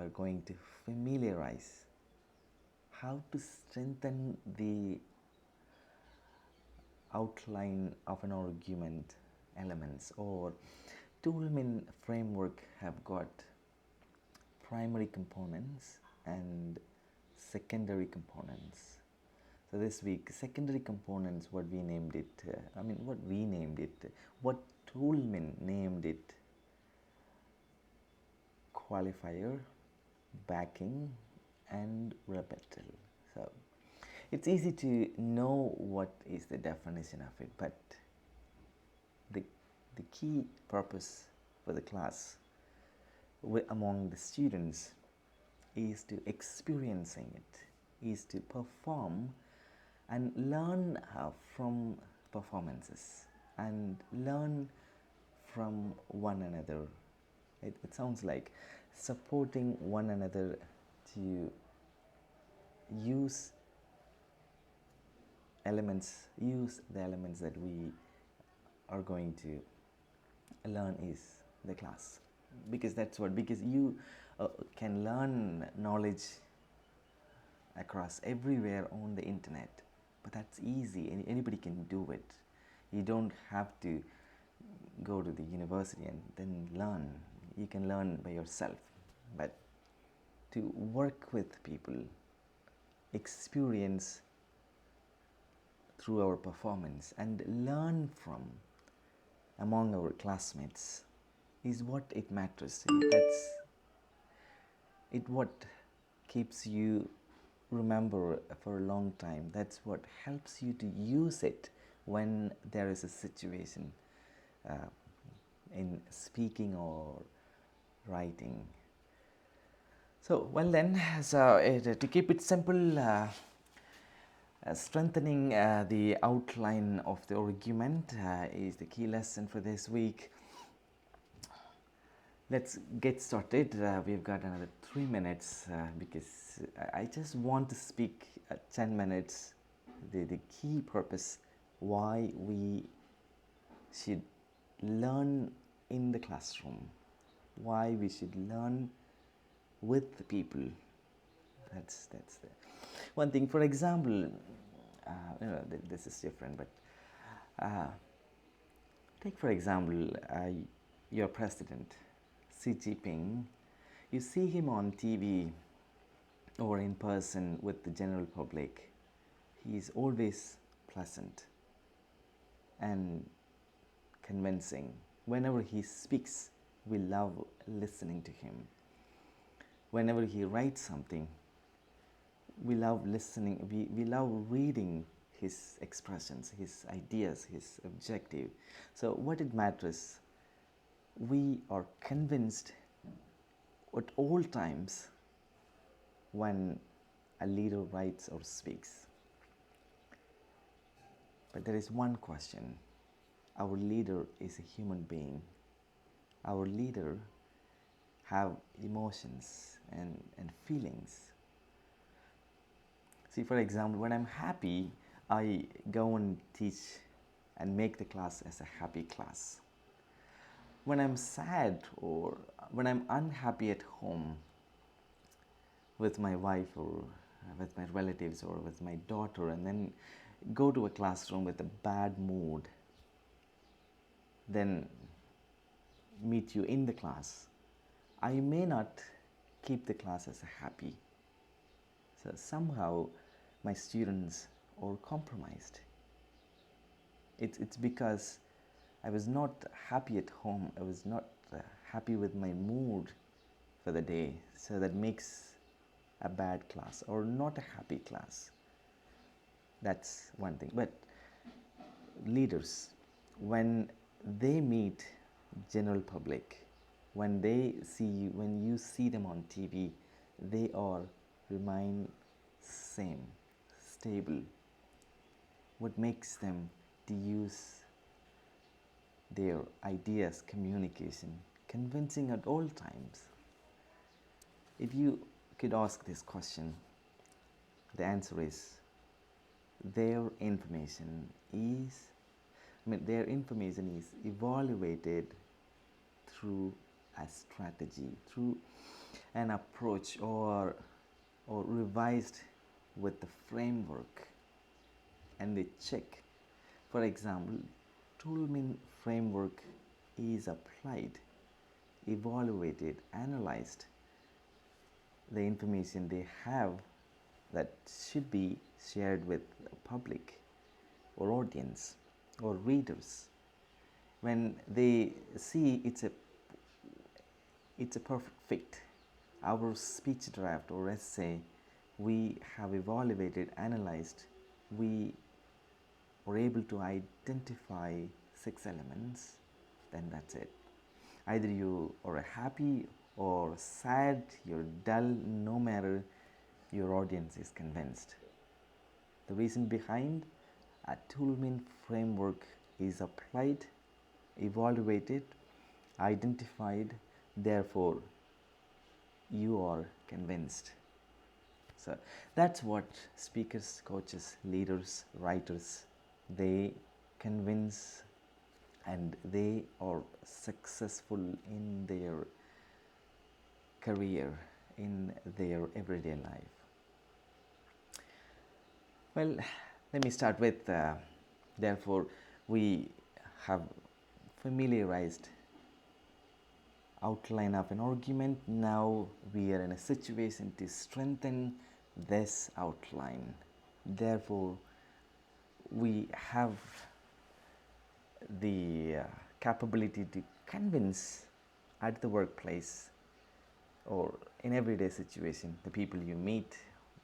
are going to familiarize how to strengthen the outline of an argument elements, or Toolmin framework have got primary components and secondary components. So this week, secondary components, what we named it, what Toolmin named it, qualifier, backing, and rebuttal. So it's easy to know what is the definition of it, but the key purpose for the class among the students is to experiencing it, is to perform and learn from performances and learn from one another. It sounds like supporting one another to use the elements that we are going to learn is the class, because you can learn knowledge across everywhere on the internet, but that's easy. Anybody can do it. You don't have to go to the university and then learn. You can learn by yourself, but to work with people, experience through our performance and learn from among our classmates is what it matters. That's it what keeps you remember for a long time. That's what helps you to use it when there is a situation in speaking or writing. So, well then, to keep it simple, strengthening the outline of the argument is the key lesson for this week. Let's get started. We've got another 3 minutes because I just want to speak 10 minutes the key purpose why we should learn in the classroom, why we should learn with the people. That's the one thing. For example, this is different, but take for example your president, Xi Jinping. You see him on TV or in person with the general public. He is always pleasant and convincing. Whenever he speaks, we love listening to him. Whenever he writes something, we love listening, we love reading his expressions, his ideas, his objective. So what it matters, we are convinced at all times when a leader writes or speaks. But there is one question. Our leader is a human being. Our leader have emotions and feelings. See, for example, when I'm happy, I go and teach and make the class as a happy class. When I'm sad or when I'm unhappy at home with my wife or with my relatives or with my daughter, and then go to a classroom with a bad mood, then meet you in the class, I may not keep the class as happy. So somehow my students are compromised. It's because I was not happy at home. I was not happy with my mood for the day. So that makes a bad class or not a happy class. That's one thing. But leaders, when they meet general public, when you see them on TV, they all remain same, stable. What makes them to use their ideas, communication, convincing at all times? If you could ask this question, the answer is their information is evaluated through a strategy, through an approach or revised with the framework, and they check. For example, Toolmin framework is applied, evaluated, analyzed. The information they have that should be shared with the public or audience or readers. When they see it's a perfect fit, our speech draft or essay, we have evaluated, analyzed, we were able to identify 6 elements, then that's it. Either you are happy or sad, you're dull, no matter, your audience is convinced. The reason behind a Toolmin framework is applied, evaluated, identified, therefore you are convinced. So that's what speakers, coaches, leaders, writers, they convince, and they are successful in their career, in their everyday life. Well, let me start with therefore we have familiarized outline of an argument. Now we are in a situation to strengthen this outline. Therefore we have the capability to convince at the workplace or in everyday situation, the people you meet,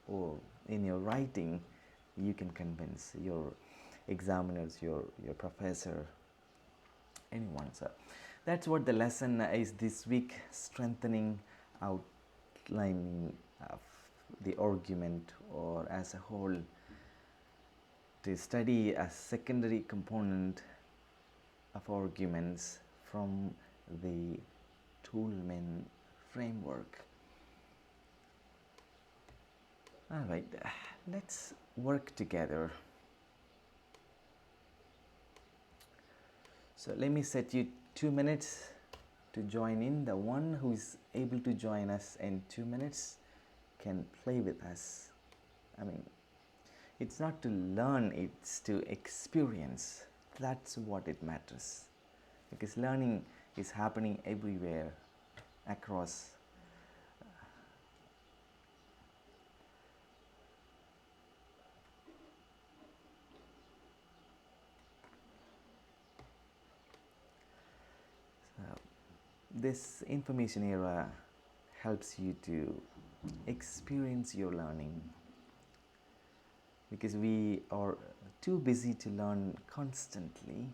or in your writing, you can convince your examiners, your professor, anyone. So that's what the lesson is this week: strengthening outlining of the argument, or as a whole, to study a secondary component of arguments from the Toolmin framework. All right, let's work together. So let me set you 2 minutes to join in. The one who is able to join us in 2 minutes can play with us. I mean, it's not to learn, it's to experience. That's what it matters, because learning is happening everywhere across. This information era helps you to experience your learning, because we are too busy to learn constantly.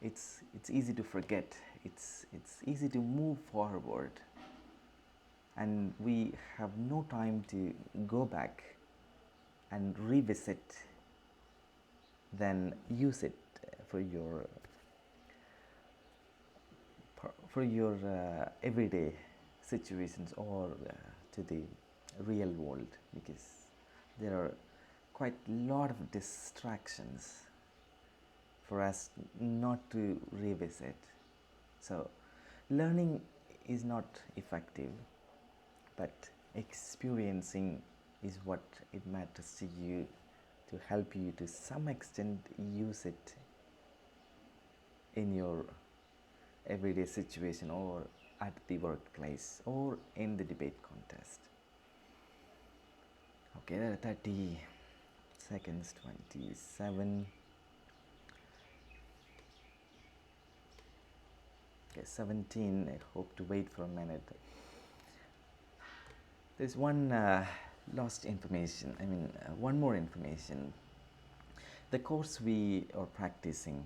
It's easy to forget, it's easy to move forward, and we have no time to go back and revisit, then use it for your everyday situations, or to the real world, because there are quite a lot of distractions for us not to revisit. So learning is not effective, but experiencing is what it matters to you, to help you to some extent use it in your everyday situation, or at the workplace, or in the debate contest. Okay, there are 30 seconds, 27. Okay, 17. I hope to wait for a minute. There's one lost information. One more information. The course we are practicing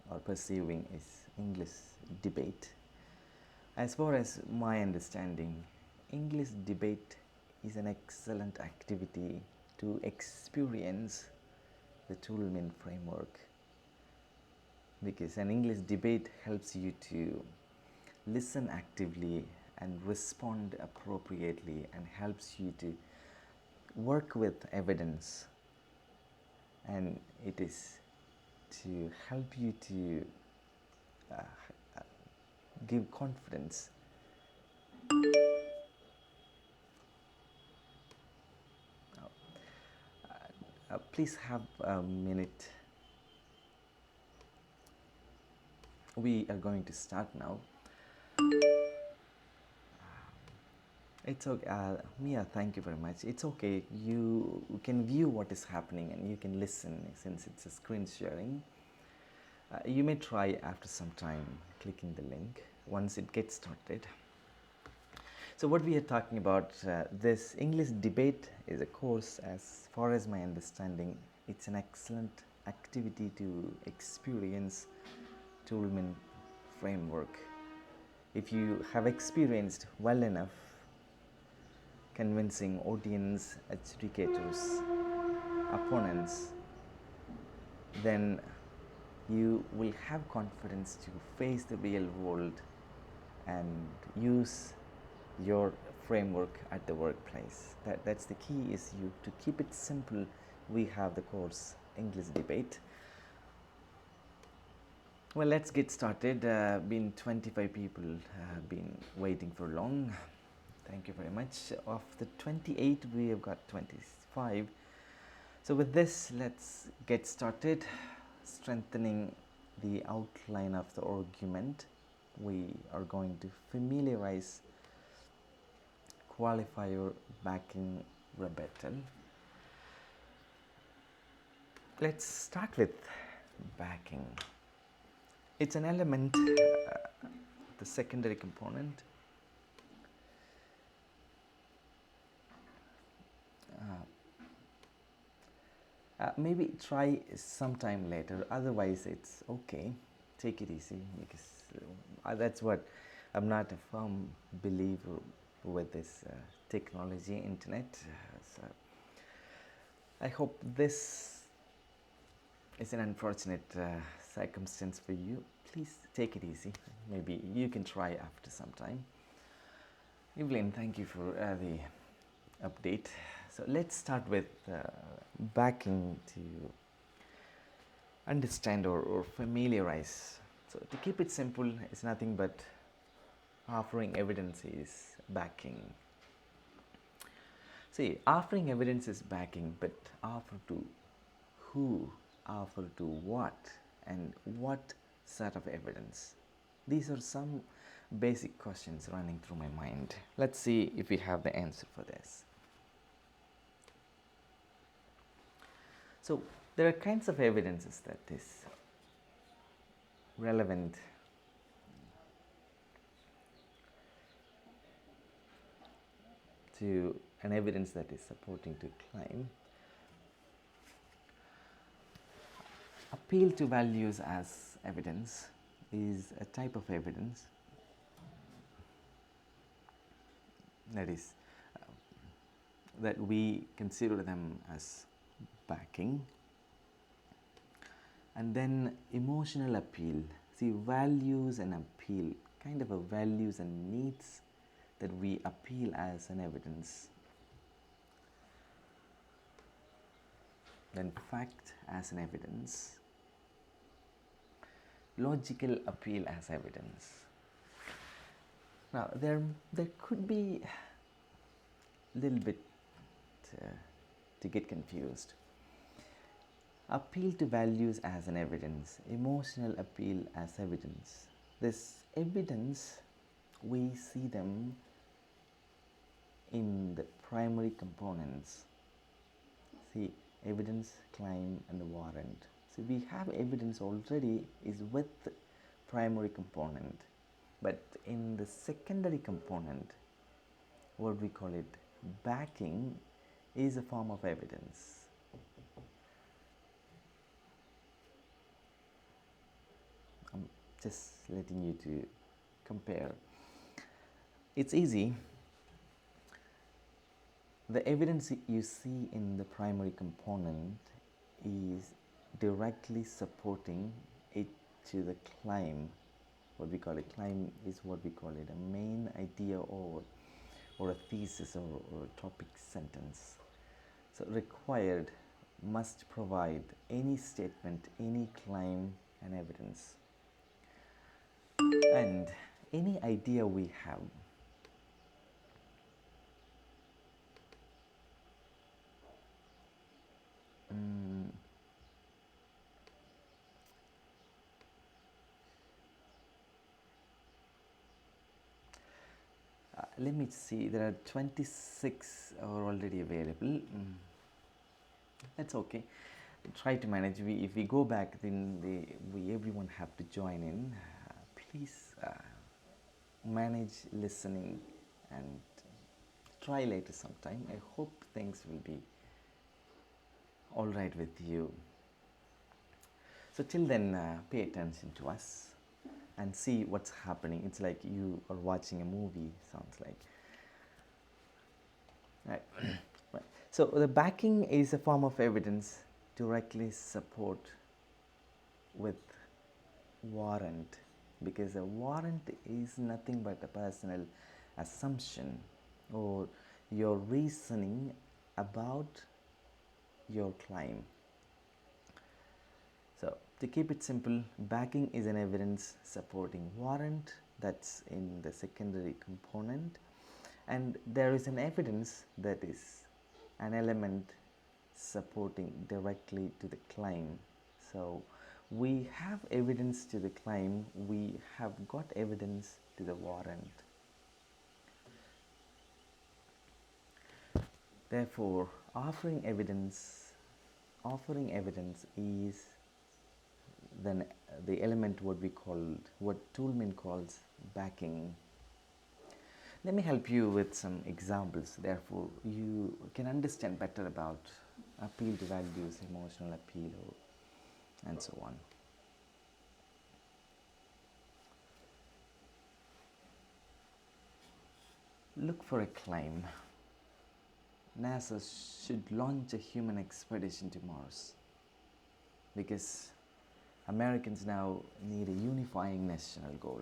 or pursuing is English debate. As far as my understanding, English debate is an excellent activity to experience the Toolmin framework, because an English debate helps you to listen actively and respond appropriately, and helps you to work with evidence, and it is to help you to give confidence. Please have a minute. We are going to start now. It's okay. Mia, thank you very much. It's okay. You can view what is happening and you can listen since it's a screen sharing. You may try after some time clicking the link once it gets started. So what we are talking about, this English debate is a course, as far as my understanding, it's an excellent activity to experience Toolman framework. If you have experienced well enough convincing audience, adjudicators, opponents, then you will have confidence to face the real world and use your framework at the workplace. That's the key, is you to keep it simple. We have the course English debate. Well, let's get started. Been 25 people have been waiting for long. Thank you very much. Of the 28, we have got 25. So with this, let's get started. Strengthening the outline of the argument, we are going to familiarize qualifier backing rebuttal. Let's start with backing. It's an element, the secondary component. Maybe try sometime later, otherwise it's okay. Take it easy, because that's what, I'm not a firm believer with this technology, internet. So I hope this is an unfortunate circumstance for you. Please take it easy. Maybe you can try after some time. Evelyn, thank you for the update. So let's start with backing to understand or familiarize. So to keep it simple, it's nothing but offering evidence is backing. See, offering evidence is backing, but offer to who, offer to what, and what set of evidence? These are some basic questions running through my mind. Let's see if we have the answer for this. So there are kinds of evidences that is relevant to an evidence that is supporting to claim. Appeal to values as evidence is a type of evidence that is that we consider them as backing. And then emotional appeal. See, values and appeal, kind of a values and needs that we appeal as an evidence. Then fact as an evidence. Logical appeal as evidence. Now there could be a little bit to get confused. Appeal to values as an evidence, emotional appeal as evidence. This evidence, we see them in the primary components. See, evidence, claim, and the warrant. So we have evidence already is with primary component, but in the secondary component, what we call it, backing, is a form of evidence. I'm just letting you to compare. It's easy. The evidence you see in the primary component is directly supporting it to the claim. What we call a claim is what we call it, a main idea or a thesis or a topic sentence. So required must provide any statement, any claim and evidence. And any idea we have. Mm, let me see, there are 26 are already available. That's okay. Try to manage. If we go back, then we everyone have to join in. Please manage listening and try later sometime. I hope things will be all right with you. So till then, pay attention to us and see what's happening. It's like you are watching a movie. Sounds like. Right. Right. So the backing is a form of evidence directly support with warrant, because a warrant is nothing but a personal assumption or your reasoning about your claim. So to keep it simple, backing is an evidence supporting warrant, that's in the secondary component, and there is an evidence that is an element supporting directly to the claim. So we have evidence to the claim, we have got evidence to the warrant. Therefore, offering evidence is then the element what Toolman calls backing. Let me help you with some examples, therefore you can understand better about appeal to values, emotional appeal, and so on. Look for a claim. NASA should launch a human expedition to Mars because Americans now need a unifying national goal.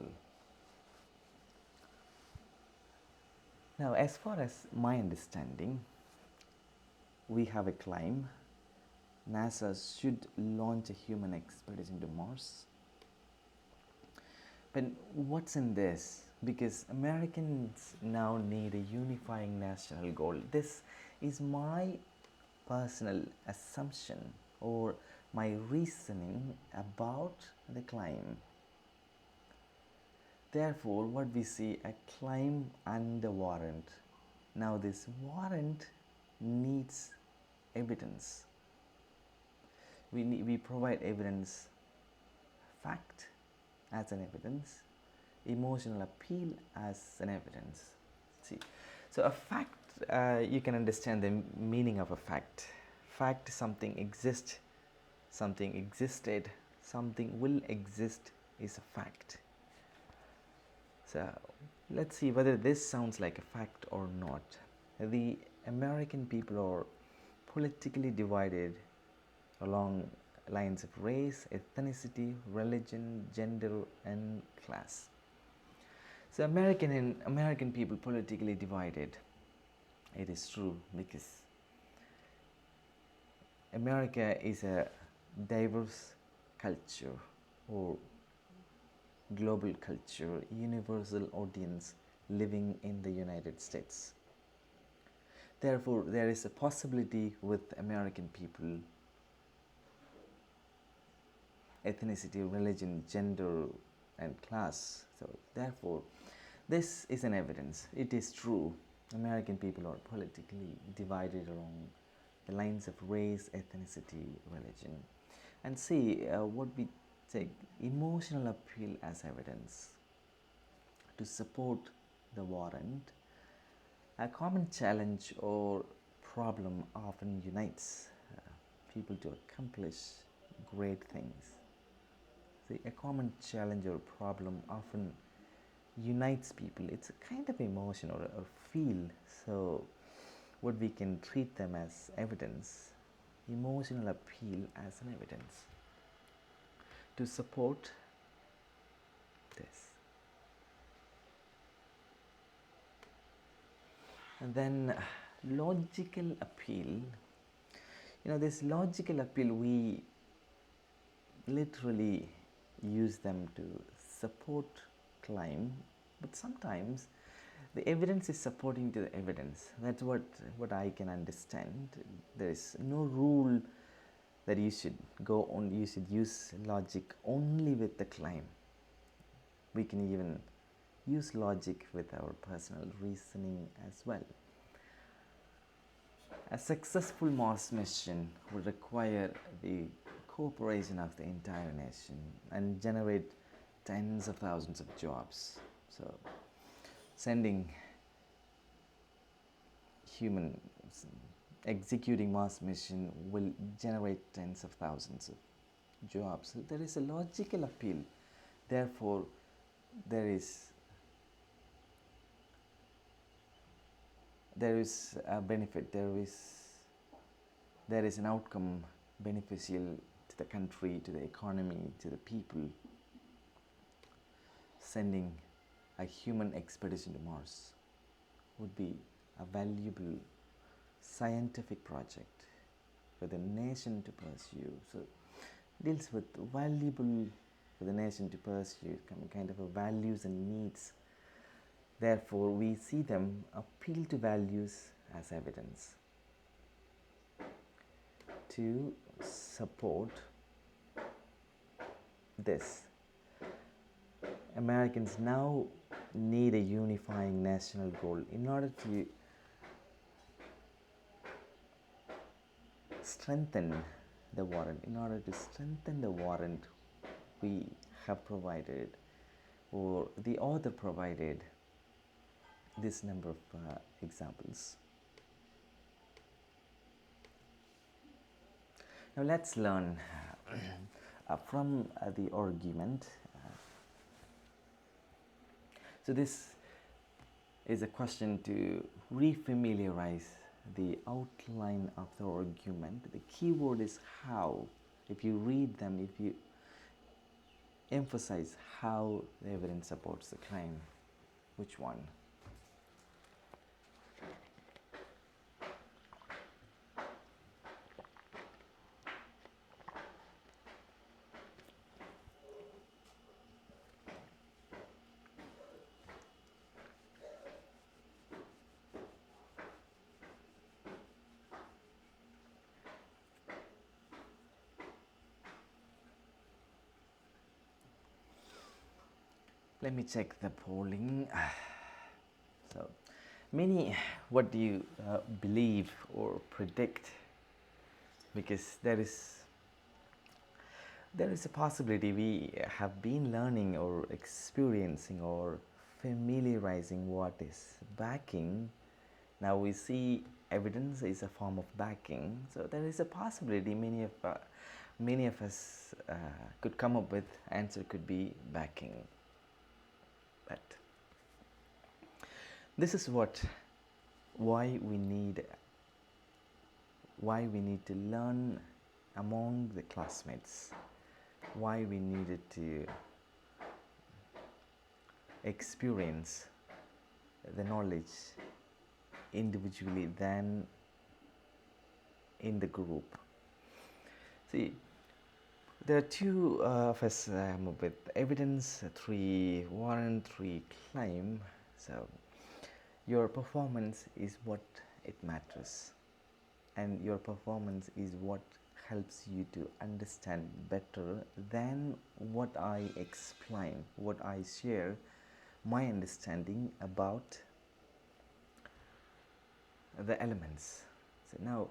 Now, as far as my understanding, we have a claim. NASA should launch a human expedition to Mars. But what's in this? Because Americans now need a unifying national goal. This is my personal assumption or my reasoning about the claim. Therefore, what we see, a claim and a warrant. Now this warrant needs evidence. We provide evidence, fact as an evidence, emotional appeal as an evidence. See, so a fact, you can understand the meaning of a fact. Fact, something exists, something existed, something will exist is a fact. So let's see whether this sounds like a fact or not. The American people are politically divided along lines of race, ethnicity, religion, gender, and class. So American people politically divided. It is true because America is a diverse culture or global culture, universal audience living in the United States. Therefore, there is a possibility with American people, ethnicity, religion, gender, and class. So, therefore, this is an evidence. It is true. American people are politically divided along the lines of race, ethnicity, religion. And see what we take emotional appeal as evidence to support the warrant. A common challenge or problem often unites people to accomplish great things. See, a common challenge or problem often unites people. It's a kind of emotion or feel. So, what we can treat them as evidence, emotional appeal as an evidence to support this. And then logical appeal. This logical appeal, we literally use them to support claim But sometimes the evidence is supporting to the evidence. That's what I can understand. There is no rule that you should go on, you should use logic only with the claim. We can even use logic with our personal reasoning as well. A successful Mars mission would require the cooperation of the entire nation and generate tens of thousands of jobs. So, sending human executing Mars mission will generate tens of thousands of jobs. So there is a logical appeal. Therefore, there is a benefit. There is an outcome beneficial to the country, to the economy, to the people. Sending a human expedition to Mars would be a valuable scientific project for the nation to pursue. So it deals with valuable for the nation to pursue, kind of a values and needs. Therefore, we see them appeal to values as evidence to support this. Americans now need a unifying national goal in order to strengthen the warrant. In order to strengthen the warrant, we have provided, or the author provided, this number of examples. Now let's learn from the argument. So this is a question to refamiliarize the outline of the argument. The key word is how. If you read them, if you emphasize how the evidence supports the claim, which one? Let me check the polling. So, many, what do you believe or predict? Because there is a possibility we have been learning or experiencing or familiarizing what is backing. Now we see evidence is a form of backing. So there is a possibility many of us could come up with answer could be backing. But this is why we need to learn among the classmates, why we needed to experience the knowledge individually than in the group. See, there are two of us with evidence, 3 warrant, 3 claim. So your performance is what it matters, and your performance is what helps you to understand better than what I explain, what I share, my understanding about the elements. So now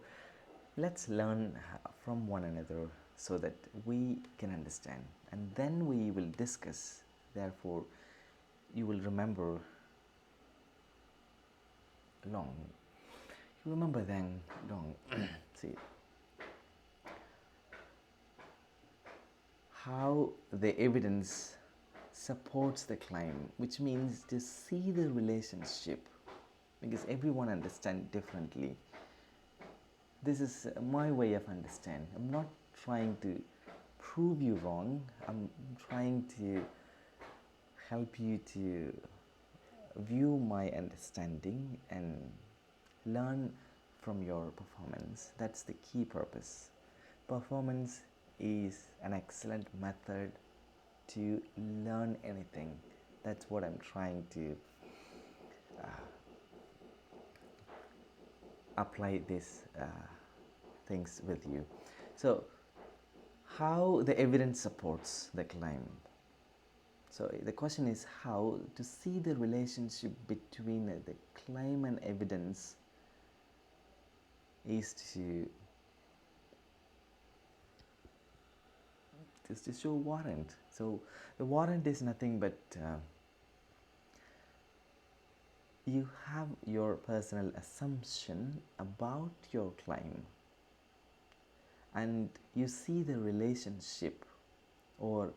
let's learn from one another so that we can understand, and then we will discuss. Therefore, you will remember long. You remember then long. See how the evidence supports the claim, which means to see the relationship, because everyone understands differently. This is my way of understanding. I'm not trying to prove you wrong. I'm trying to help you to view my understanding and learn from your performance. That's the key purpose. Performance is an excellent method to learn anything. That's what I'm trying to apply these things with you. So, how the evidence supports the claim. So, the question is how to see the relationship between the claim and evidence is to show warrant. So, the warrant is nothing but you have your personal assumption about your claim, and you see the relationship or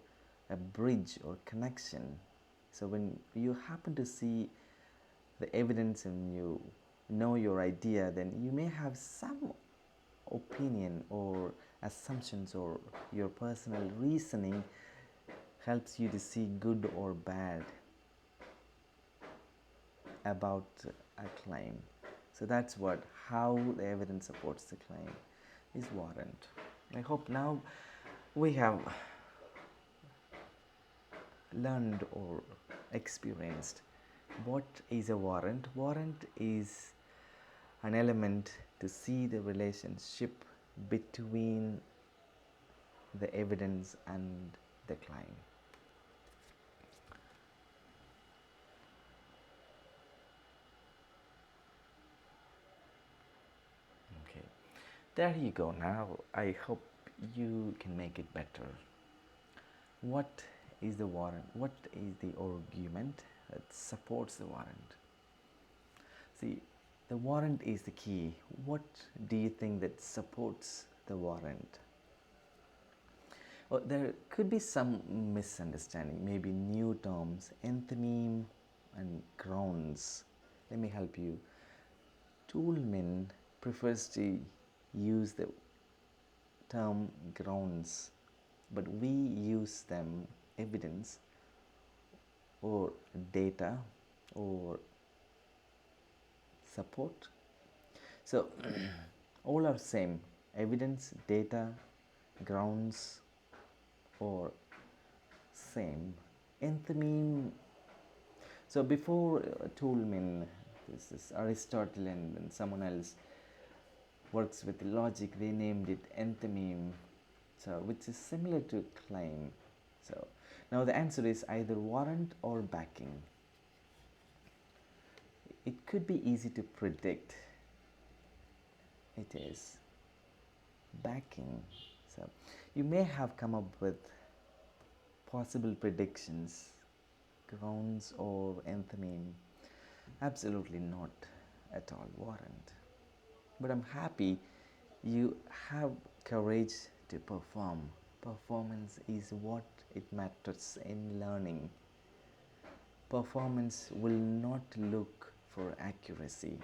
a bridge or connection. So when you happen to see the evidence and you know your idea, then you may have some opinion or assumptions, or your personal reasoning helps you to see good or bad about a claim. So that's what how the evidence supports the claim is warrant. I hope now we have learned or experienced what is a warrant. Warrant is an element to see the relationship between the evidence and the claim. Okay, there you go. Now I hope you can make it better. What is the warrant? What is the argument that supports the warrant? See, the warrant is the key. What do you think that supports the warrant? Well, there could be some misunderstanding, maybe new terms, enthymeme and grounds. Let me help you. Toolman prefers to use the term grounds, but we use them evidence or data or support. So all are same: evidence, data, grounds, or same. Enthymeme. So before Toolman, this is Aristotle and someone else works with logic, they named it enthymeme, so which is similar to claim. So now the answer is either warrant or backing. It could be easy to predict. It is backing. So you may have come up with possible predictions, grounds or enthymeme. Absolutely not at all warrant. But I'm happy you have courage to perform. Performance is what it matters in learning. Performance will not look for accuracy.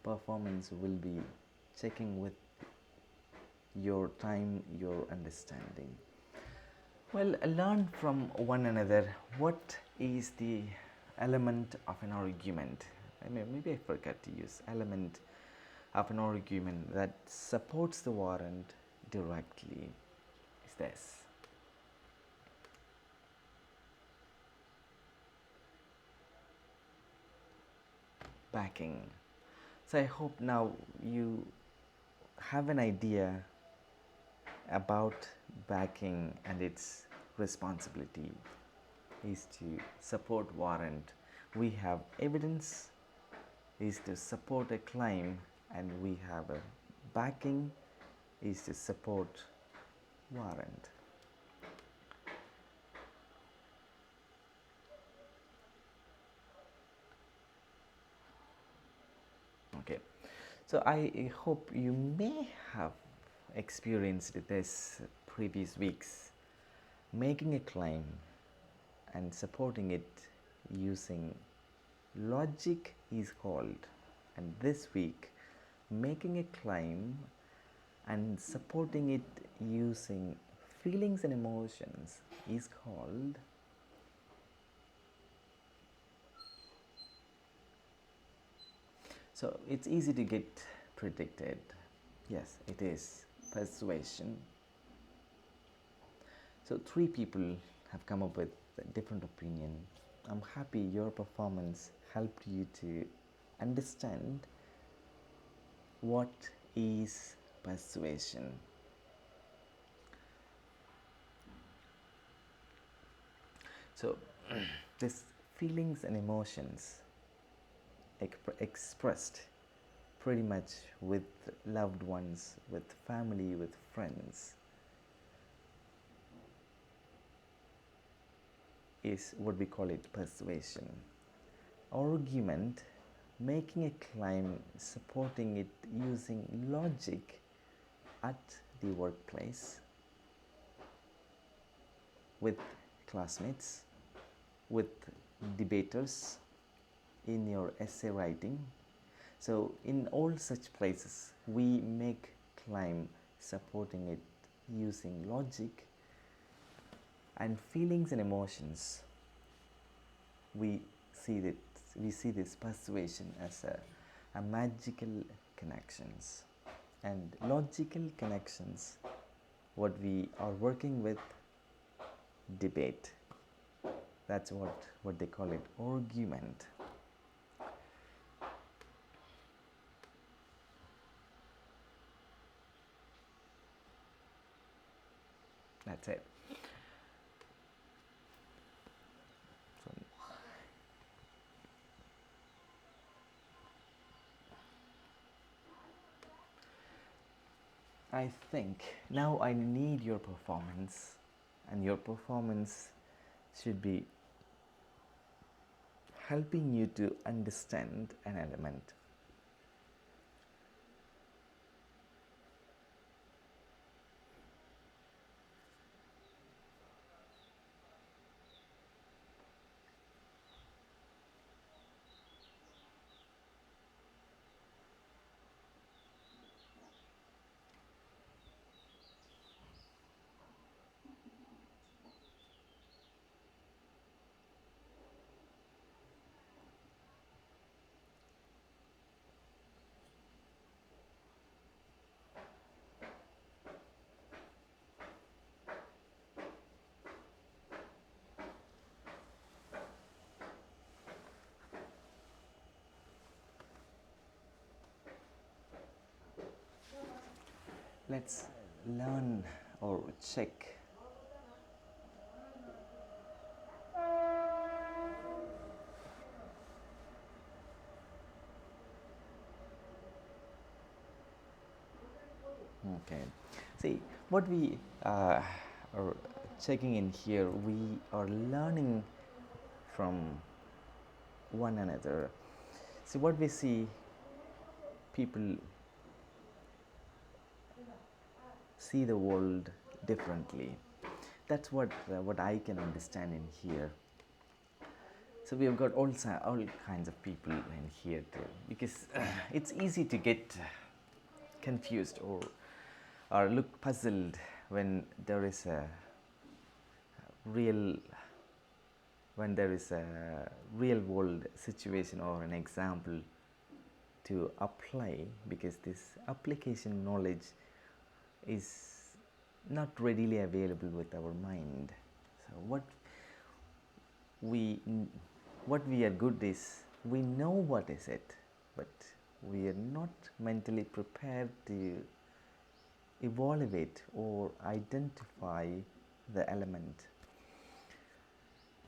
Performance will be checking with your time, your understanding. Well, learn from one another. What is the element of an argument? Maybe I forgot to use element of an argument that supports the warrant directly. Is this? Backing. So I hope now you have an idea about backing and its responsibility is to support warrant. We have evidence is to support a claim, and we have a backing is to support warrant. Okay, so I hope you may have experienced this previous weeks. Making a claim and supporting it using logic is called, and this week making a claim and supporting it using feelings and emotions is called so it's easy to get predicted. Yes, it is persuasion. So three people have come up with a different opinion. I'm happy your performance helped you to understand what is persuasion. So this feelings and emotions expressed pretty much with loved ones, with family, with friends, is what we call it persuasion. Argument, making a claim, supporting it using logic at the workplace, with classmates, with debaters, in your essay writing. So in all such places we make claim supporting it using logic and feelings and emotions. We see this persuasion as a magical connections, and logical connections what we are working with debate. That's what they call it, argument. That's it. So, I think now I need your performance, and your performance should be helping you to understand an element. Let's learn or check. Okay. See, what we are checking in here, we are learning from one another. See, what we see, people see the world differently. That's what I can understand in here. So we have got all kinds of people in here too, because it's easy to get confused or look puzzled when there is a real real world situation or an example to apply, because this application knowledge is not readily available with our mind. So we what we are good is we know what is it, but we are not mentally prepared to evaluate or identify the element.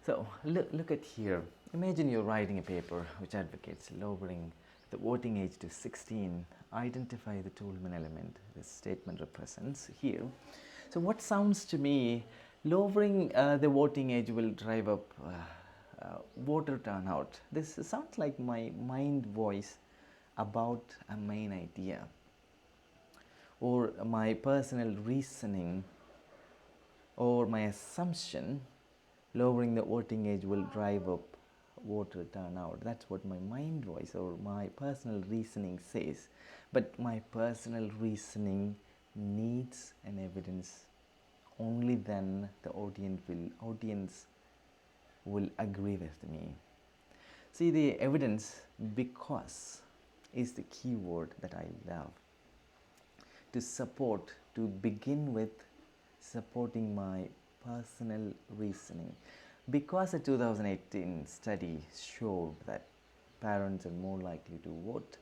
So look at here. Imagine you're writing a paper which advocates lowering the voting age to 16. Identify the Toolman element this statement represents here. So what sounds to me, lowering the voting age will drive up voter turnout. This sounds like my mind voice about a main idea, or my personal reasoning, or my assumption. Lowering the voting age will drive up voter turnout. That's what my mind voice or my personal reasoning says. But my personal reasoning needs an evidence. Only then the audience will agree with me. See, the evidence, because, is the key word that I love. To support, to begin with supporting my personal reasoning. Because a 2018 study showed that parents are more likely to vote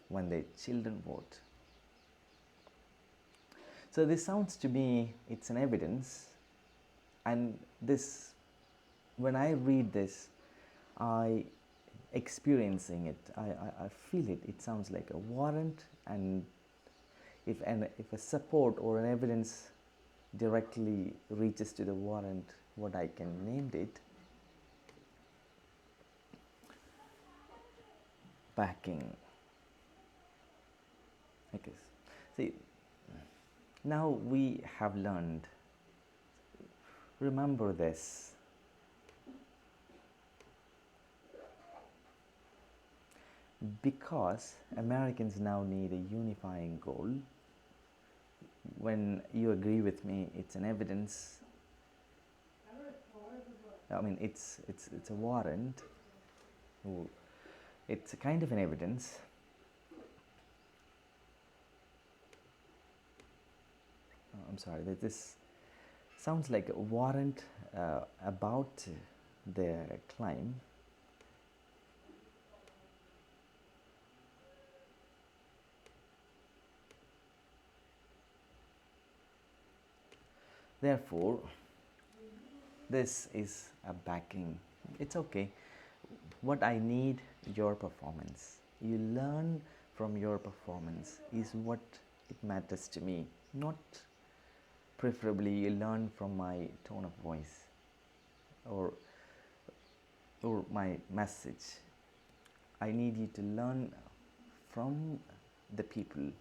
when their children vote. So this sounds to me, it's an evidence, and this, when I read this, I experiencing it, I feel it. It sounds like a warrant, and if a support or an evidence directly reaches to the warrant, what I can name it, backing. Okay. See, now we have learned. Remember this. Because Americans now need a unifying goal. When you agree with me, it's an evidence. I mean, it's a warrant. It's a kind of an evidence. I'm sorry, that this sounds like a warrant about the claim. Therefore, this is a backing. It's okay. What I need, your performance. You learn from your performance is what it matters to me. Not preferably you learn from my tone of voice or my message. I need you to learn from the people.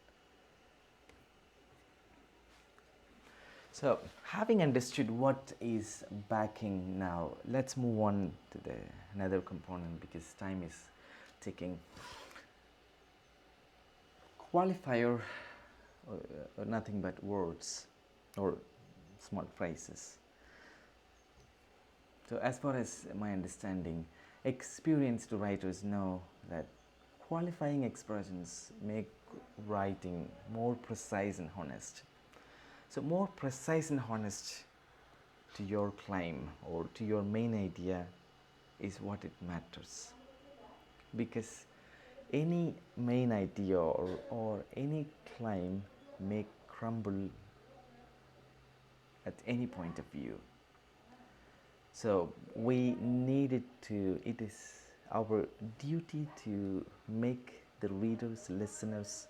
So, having understood what is backing now, let's move on to another component because time is ticking. Qualifier are nothing but words or small phrases. So, as far as my understanding, experienced writers know that qualifying expressions make writing more precise and honest. So, more precise and honest to your claim or to your main idea is what it matters. Because any main idea or any claim may crumble at any point of view. So, we needed to, it is our duty to make the readers, listeners,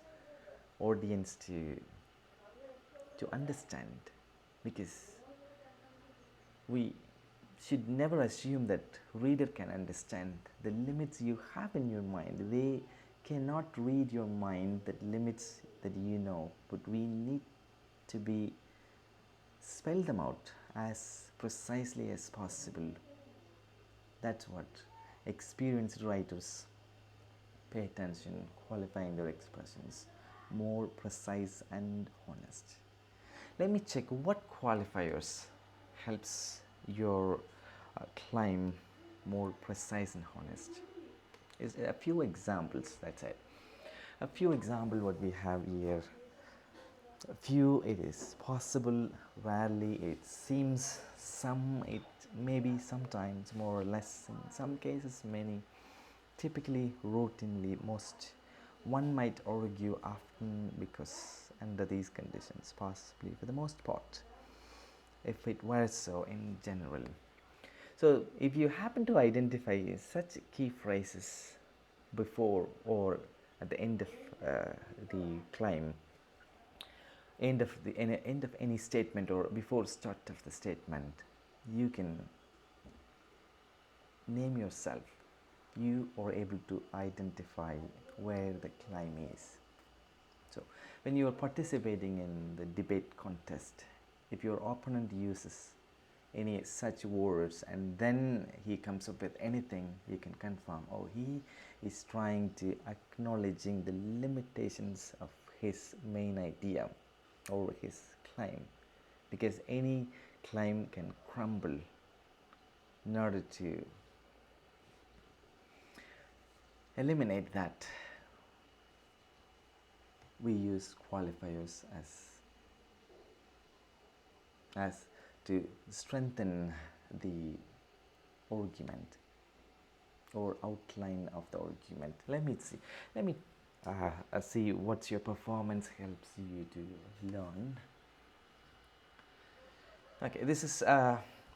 audience to understand, because we should never assume that reader can understand the limits you have in your mind. They cannot read your mind, that limits that you know, but we need to be spell them out as precisely as possible. That's what experienced writers pay attention, qualifying their expressions more precise and honest. Let me check what qualifiers helps your claim more precise and honest. Is a few examples, that's it. A few examples what we have here. A few, it is possible, rarely, it seems, some, it maybe, sometimes, more or less, in some cases many, typically, routinely, most. One might argue often, because under these conditions, possibly, for the most part, if it were so in general. So, if you happen to identify such key phrases before or at the end of the claim, end of any statement or before start of the statement, you can name yourself. You are able to identify where the claim is. So, when you are participating in the debate contest, if your opponent uses any such words and then he comes up with anything, you can confirm, oh, he is trying to acknowledging the limitations of his main idea or his claim, because any claim can crumble. In order to eliminate that, we use qualifiers as to strengthen the argument or outline of the argument. Let me see. Let me see what your performance helps you to learn. Okay, this is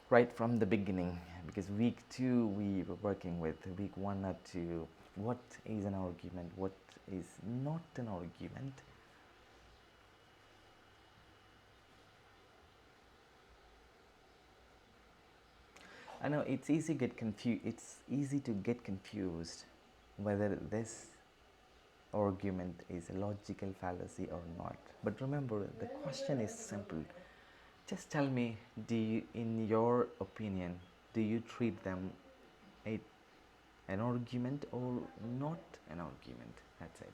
right from the beginning, because week 2 we were working with week 1 or 2. What is an argument? What is not an argument? I know it's easy get confused. It's easy to get confused whether this argument is a logical fallacy or not. But remember, the question is simple. Just tell me, do you, in your opinion, do you treat them an argument or not an argument? That's it.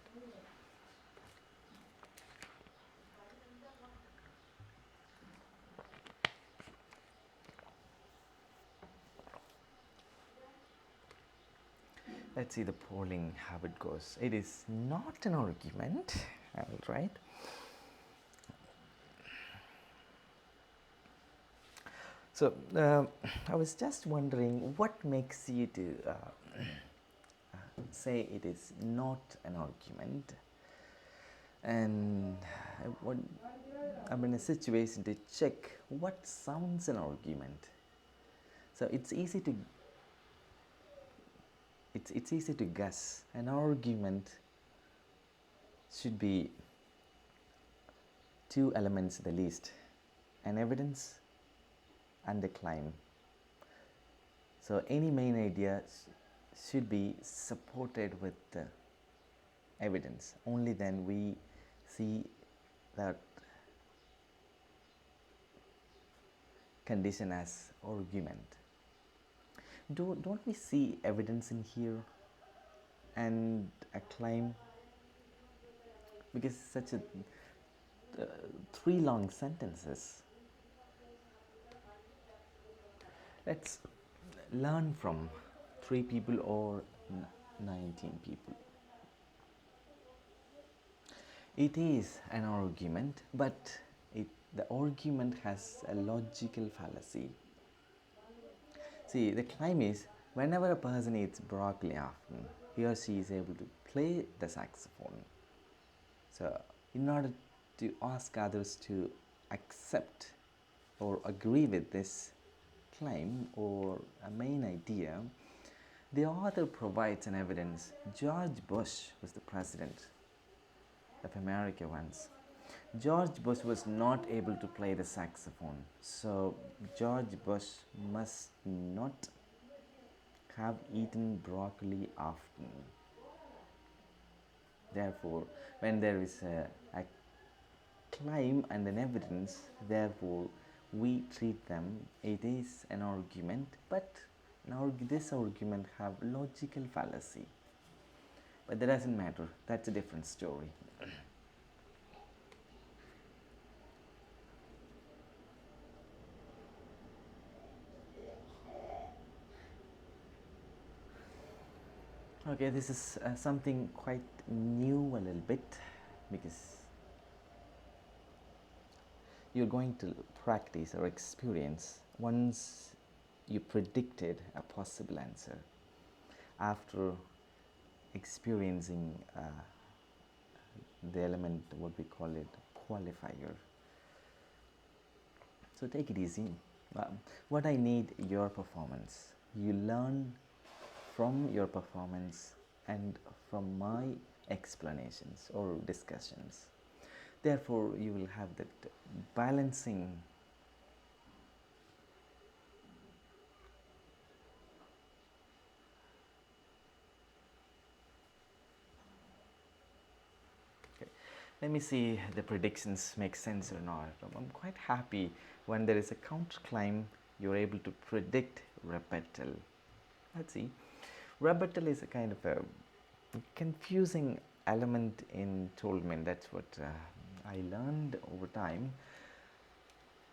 Let's see the polling, how it goes. It is not an argument, I will write. So I was just wondering, what makes you to say it is not an argument, and I'm in a situation to check what sounds an argument. So it's easy to guess. An argument should be 2 elements at the least: an evidence and a claim. So any main idea should be supported with the evidence. Only then we see that condition as argument. Don't we see evidence in here and a claim? Because such a 3 long sentences. Let's learn from 3 people or 19 people. It is an argument, but the argument has a logical fallacy. See, the claim is, whenever a person eats broccoli often, he or she is able to play the saxophone. So, in order to ask others to accept or agree with this claim or a main idea, the author provides an evidence. George Bush was the president of America once. George Bush was not able to play the saxophone, so George Bush must not have eaten broccoli often. Therefore, when there is a claim and an evidence, therefore we treat them, it is an argument, but this argument have logical fallacy. But that doesn't matter, that's a different story. Okay, this is something quite new a little bit, because you're going to practice or experience once you predicted a possible answer after experiencing the element, what we call it, qualifier. So take it easy. What I need, your performance. You learn from your performance and from my explanations or discussions. Therefore, you will have that balancing Let me see the predictions make sense or not. I'm quite happy when there is a counterclaim, you're able to predict rebuttal. Let's see. Rebuttal is a kind of a confusing element in Toldman. That's what I learned over time.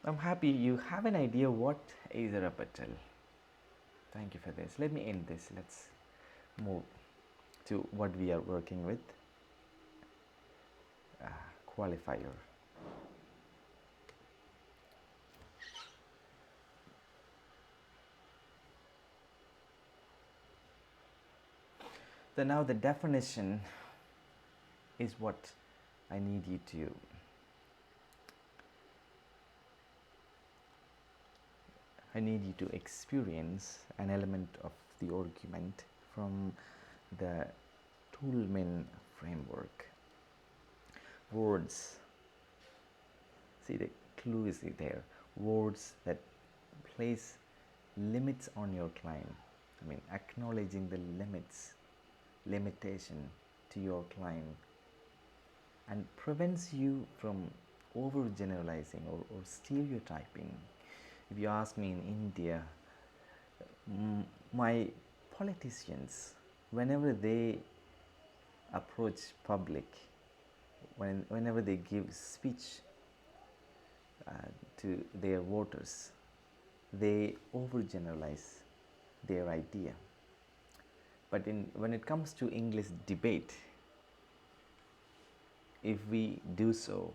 I'm happy you have an idea what is a rebuttal. Thank you for this. Let me end this. Let's move to what we are working with. Qualifier. So now the definition is what I need you to experience an element of the argument from the Toolman framework. Words, see the clue is there. Words that place limits on your claim. I mean, acknowledging the limitation to your claim, and prevents you from overgeneralizing or stereotyping. If you ask me, in India, my politicians, whenever they approach public, whenever they give speech to their voters, they overgeneralize their idea. But when it comes to English debate, if we do so,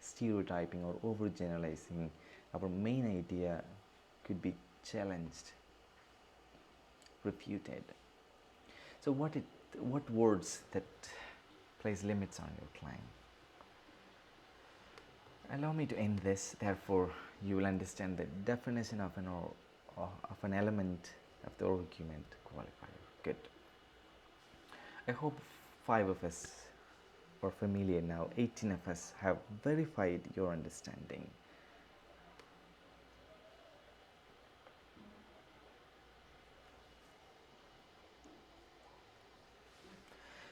stereotyping or overgeneralizing, our main idea could be challenged, refuted. So what words that place limits on your claim? Allow me to end this, therefore you will understand the definition of an element of the argument qualifier. Good. I hope 5 of us are familiar now. 18 of us have verified your understanding.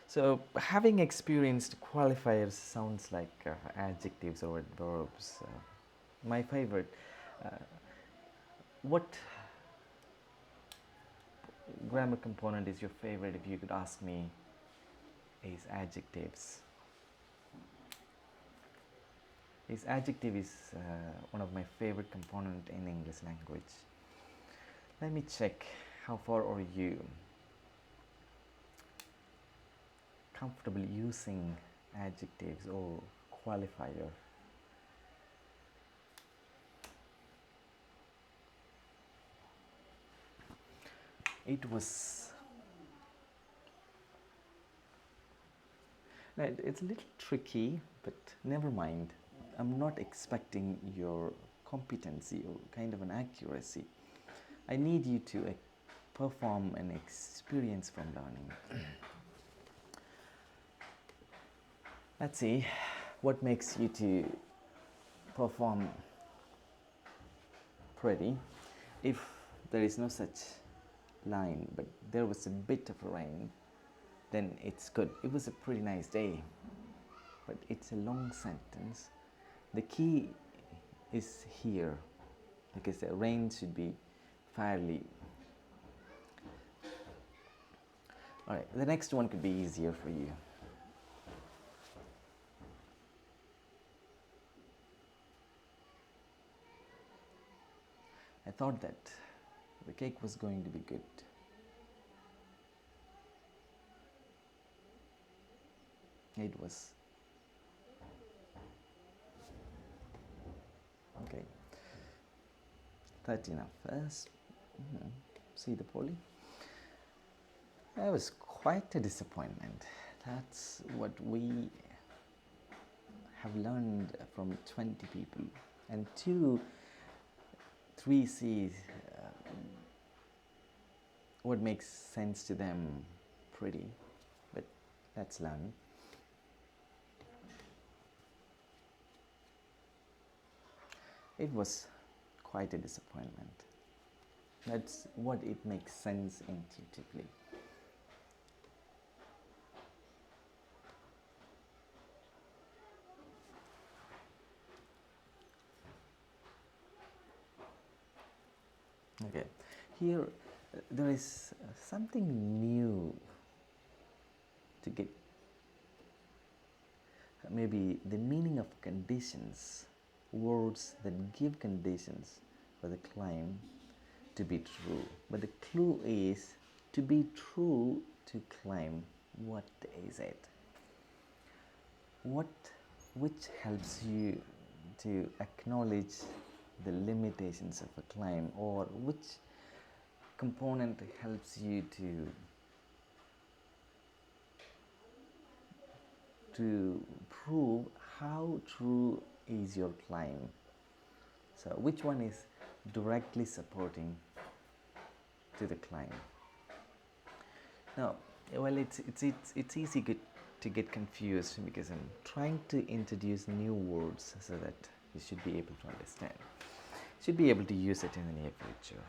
So having experienced qualifiers sounds like adjectives or verbs. My favorite, what grammar component is your favorite, if you could ask me, is adjectives. Adjective is one of my favorite component in English language. Let me check how far are you comfortable using adjectives or qualifier. It's a little tricky, but never mind. I'm not expecting your competency or kind of an accuracy. I need you to perform an experience from learning. Let's see what makes you to perform pretty. If there is no such line, but there was a bit of rain, then it's good. It was a pretty nice day, but it's a long sentence. The key is here, because the rain should be fairly. All right, the next one could be easier for you. I thought that the cake was going to be good. It was. Okay. 13 of us. See the poly? That was quite a disappointment. That's what we have learned from 20 people. And 3 C's, what makes sense to them pretty. But let's learn. It was quite a disappointment. That's what it makes sense intuitively. Okay, here there is something new to get. Maybe the meaning of conditions, words that give conditions for the claim to be true. But the clue is to be true to claim. What is it? Which helps you to acknowledge the limitations of a claim, or which component helps you to to prove how true is your claim. So which one is directly supporting to the claim? Now, well, it's easy to get confused because I'm trying to introduce new words so that you should be able to understand. Should be able to use it in the near future.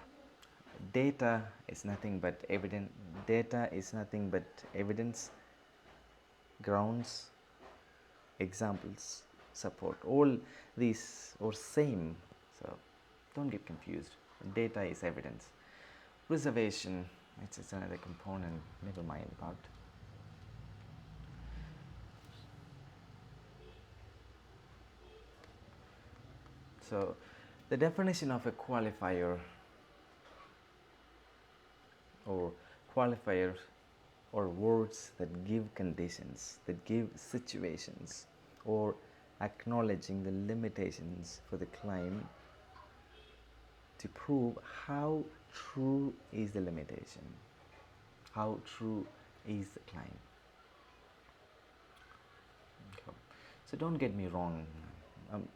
Data is nothing but evidence. Data is nothing but evidence, grounds, examples, support. All these are same. So don't get confused. Data is evidence. Reservation, it's another component. Never mind about. So the definition of a qualifier or qualifiers or words that give conditions, that give situations, or acknowledging the limitations for the claim to prove how true is the limitation, how true is the claim. Okay. So don't get me wrong, I'm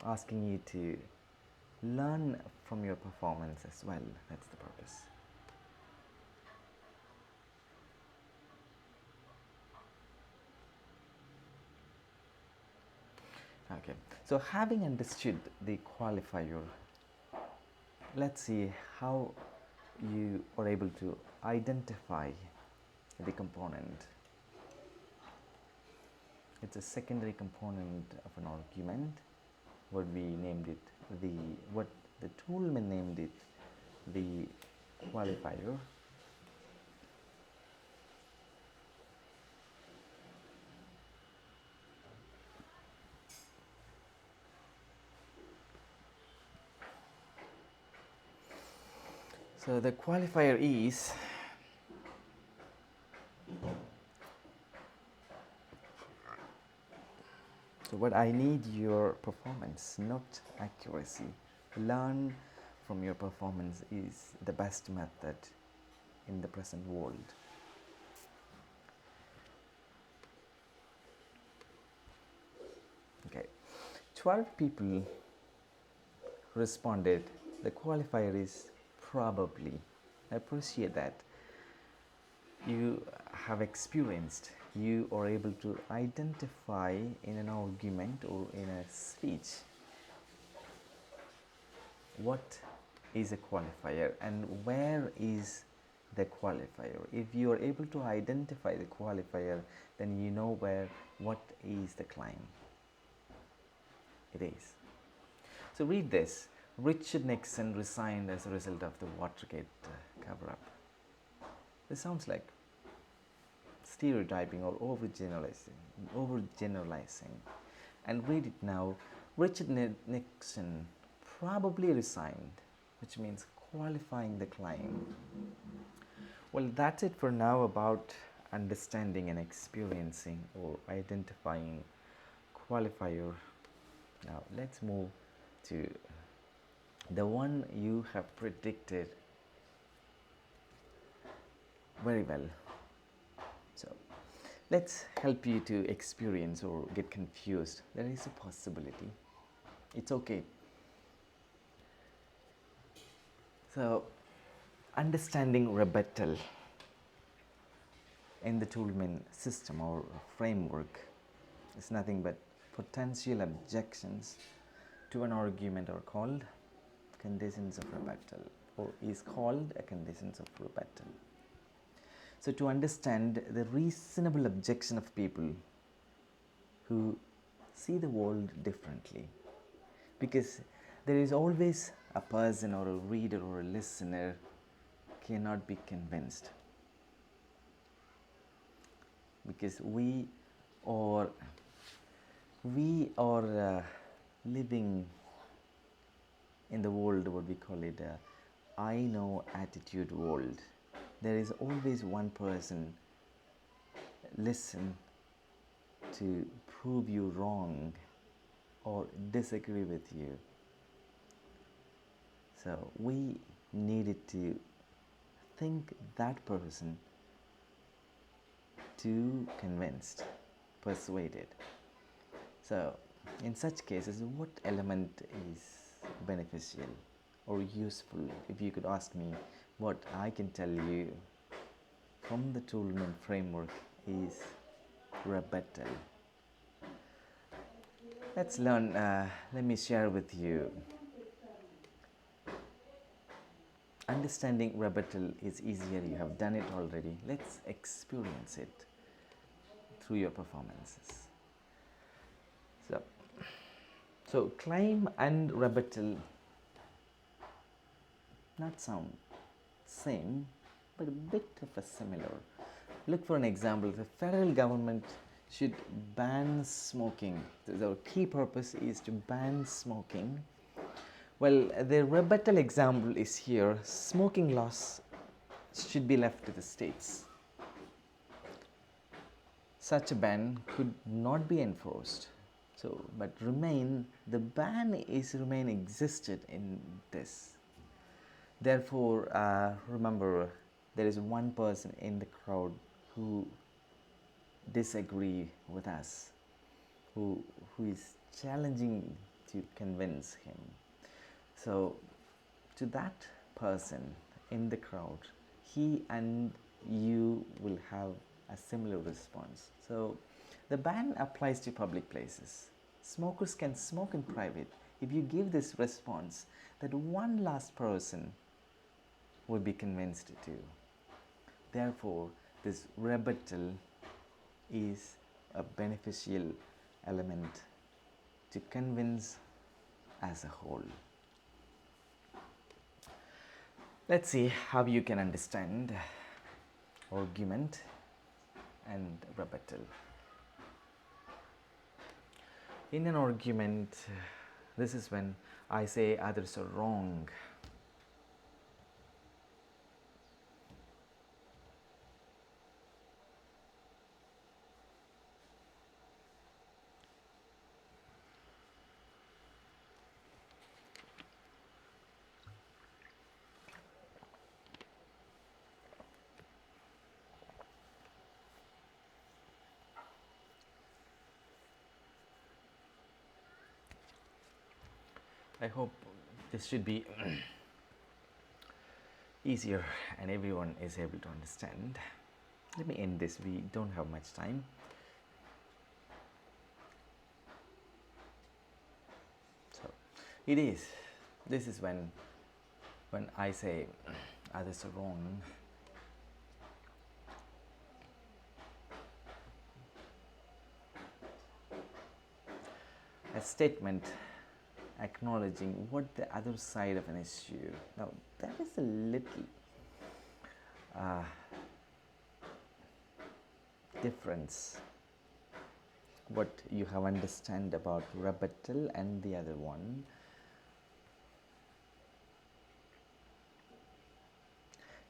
asking you to learn from your performance as well. That's the purpose. Okay, so having understood the qualifier, let's see how you are able to identify the component. It's a secondary component of an argument. What we named it, what the toolman named it, the qualifier. So the qualifier is so what I need your performance, not accuracy. Learn from your performance is the best method in the present world. Okay, 12 people responded. The qualifier is probably. I appreciate that you have experienced, you are able to identify in an argument or in a speech what is a qualifier and where is the qualifier. If you are able to identify the qualifier, then you know what is the claim. It is. So read this. Richard Nixon resigned as a result of the Watergate cover-up. This sounds like stereotyping or overgeneralizing. And read it now. Richard Nixon probably resigned, which means qualifying the claim. Well, that's it for now about understanding and experiencing or identifying qualifier. Now let's move to the one you have predicted very well. So let's help you to experience or get confused. There is a possibility. It's okay. So understanding rebuttal in the Toolman system or framework is nothing but potential objections to an argument are called conditions of rebuttal, or is called a conditions of rebuttal. So to understand the reasonable objection of people who see the world differently, because there is always a person or a reader or a listener cannot be convinced, because we are living in the world, what we call it, I know attitude world. There is always one person listen to prove you wrong or disagree with you. So we needed to think that person to convinced. persuaded. So, in such cases, what element is beneficial or useful? If you could ask me, what I can tell you from the Toolman framework is rebuttal. Let's learn. Let me share with you. Understanding rebuttal is easier. You have done it already. Let's experience it through your performances. So claim and rebuttal not sound same, but a bit of a similar. Look for an example. The federal government should ban smoking. The key purpose is to ban smoking. Well, the rebuttal example is here. Smoking laws should be left to the states. Such a ban could not be enforced. But the ban is remain existed in this. Therefore, remember, there is one person in the crowd who disagree with us, who is challenging to convince him. So, to that person in the crowd, he and you will have a similar response. So, the ban applies to public places. Smokers can smoke in private. If you give this response, that one last person will be convinced too. Therefore, this rebuttal is a beneficial element to convince as a whole. Let's see how you can understand argument and rebuttal. In an argument, this is when I say others are wrong. I hope this should be easier and everyone is able to understand. Let me end this. We don't have much time. So this is when I say others are wrong. A statement acknowledging what the other side of an issue. Now, that is a little difference. What you have understand about rebuttal and the other one.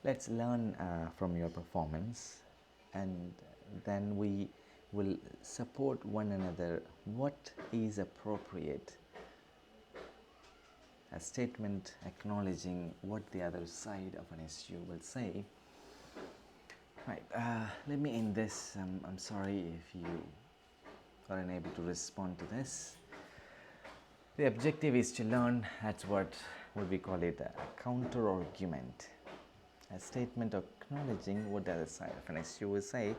Let's learn from your performance, and then we will support one another. What is appropriate? A statement acknowledging what the other side of an issue will say. Right, let me end this. I'm sorry if you are unable to respond to this. The objective is to learn. That's what we call it, a counter argument. A statement acknowledging what the other side of an issue will say.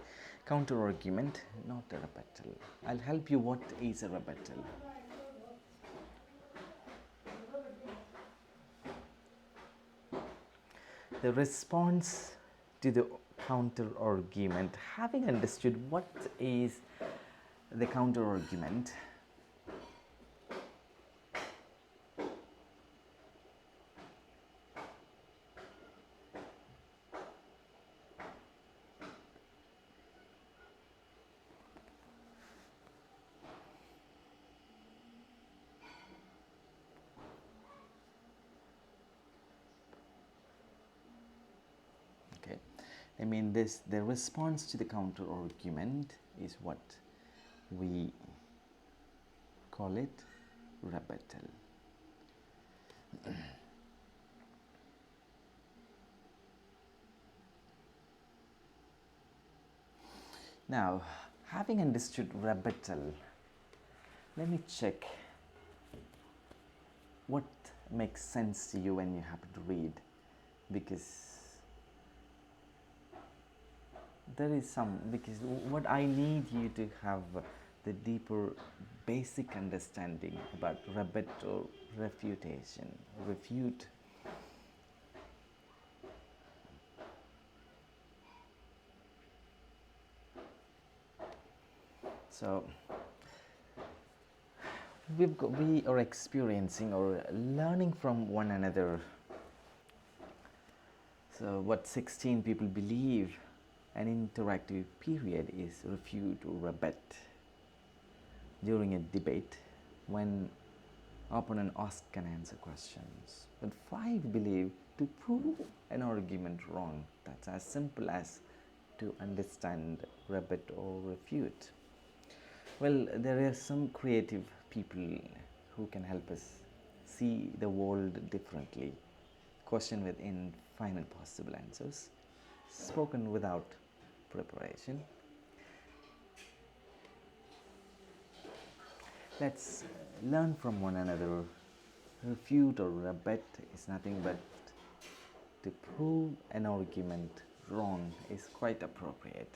Counter argument, not a rebuttal. I'll help you what is a rebuttal. The response to the counter argument. Having understood what is the counter argument, the response to the counter argument is what we call it rebuttal. Now, Having understood rebuttal, let me check what makes sense to you when you happen to read, because what I need you to have the deeper basic understanding about rebut or refutation, refute. So we are experiencing or learning from one another. So what 16 people believe an interactive period is refute or rebut during a debate when opponent asks and answer questions. But 5 believe to prove an argument wrong. That's as simple as to understand rebut or refute. Well, there are some creative people who can help us see the world differently. Question with infinite possible answers, spoken without preparation. Let's learn from one another. Refute or rebut is nothing but to prove an argument wrong is quite appropriate.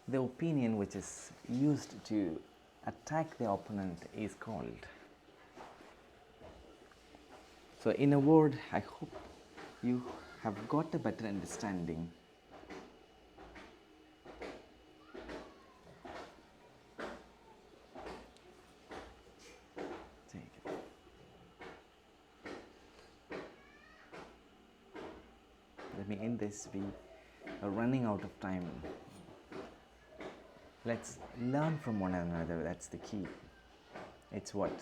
The opinion which is used to attack the opponent is called. So in a word, I hope you have got a better understanding. Let me end this. We are running out of time. Let's learn from one another. That's the key. It's what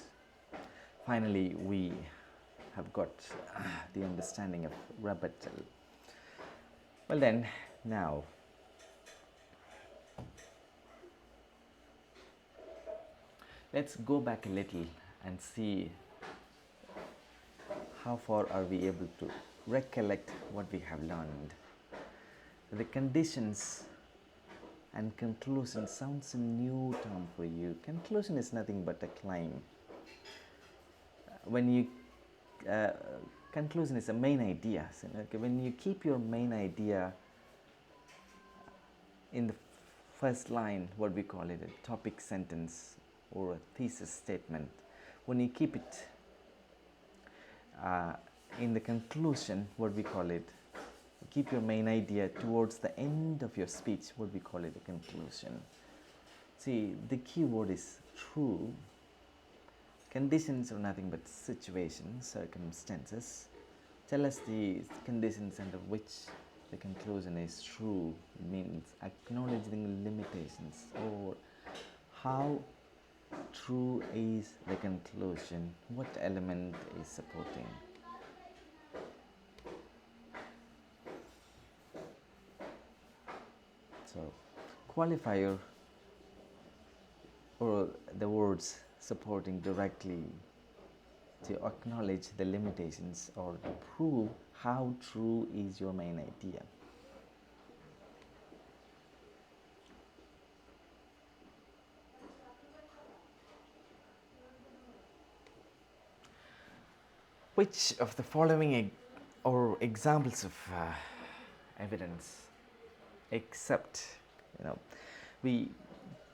finally we have got the understanding of rebuttal. Well then, now let's go back a little and see how far are we able to recollect what we have learned. The conditions and conclusion sounds a new term for you. Conclusion is nothing but a claim. When you conclusion is a main idea. So, okay, when you keep your main idea in the first line, what we call it, a topic sentence or a thesis statement, when you keep it in the conclusion, what we call it, keep your main idea towards the end of your speech, what we call it, a conclusion. See, the key word is true. Conditions are nothing but situations, circumstances. Tell us the conditions under which the conclusion is true. It means acknowledging limitations, or how true is the conclusion, what element is supporting. So, qualifier, or the words supporting directly to acknowledge the limitations or to prove how true is your main idea. Which of the following or examples of evidence, except, we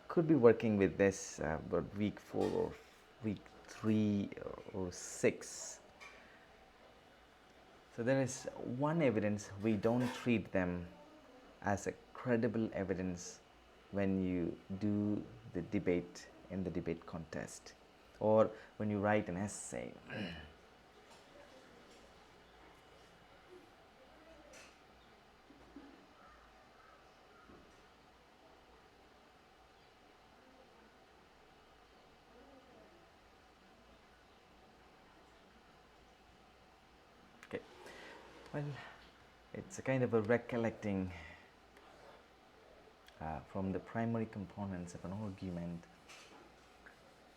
could be working with this about week 4 or week 3 or 6. So there is one evidence, we don't treat them as a credible evidence when you do the debate in the debate contest or when you write an essay. Okay, well, it's a kind of a recollecting from the primary components of an argument,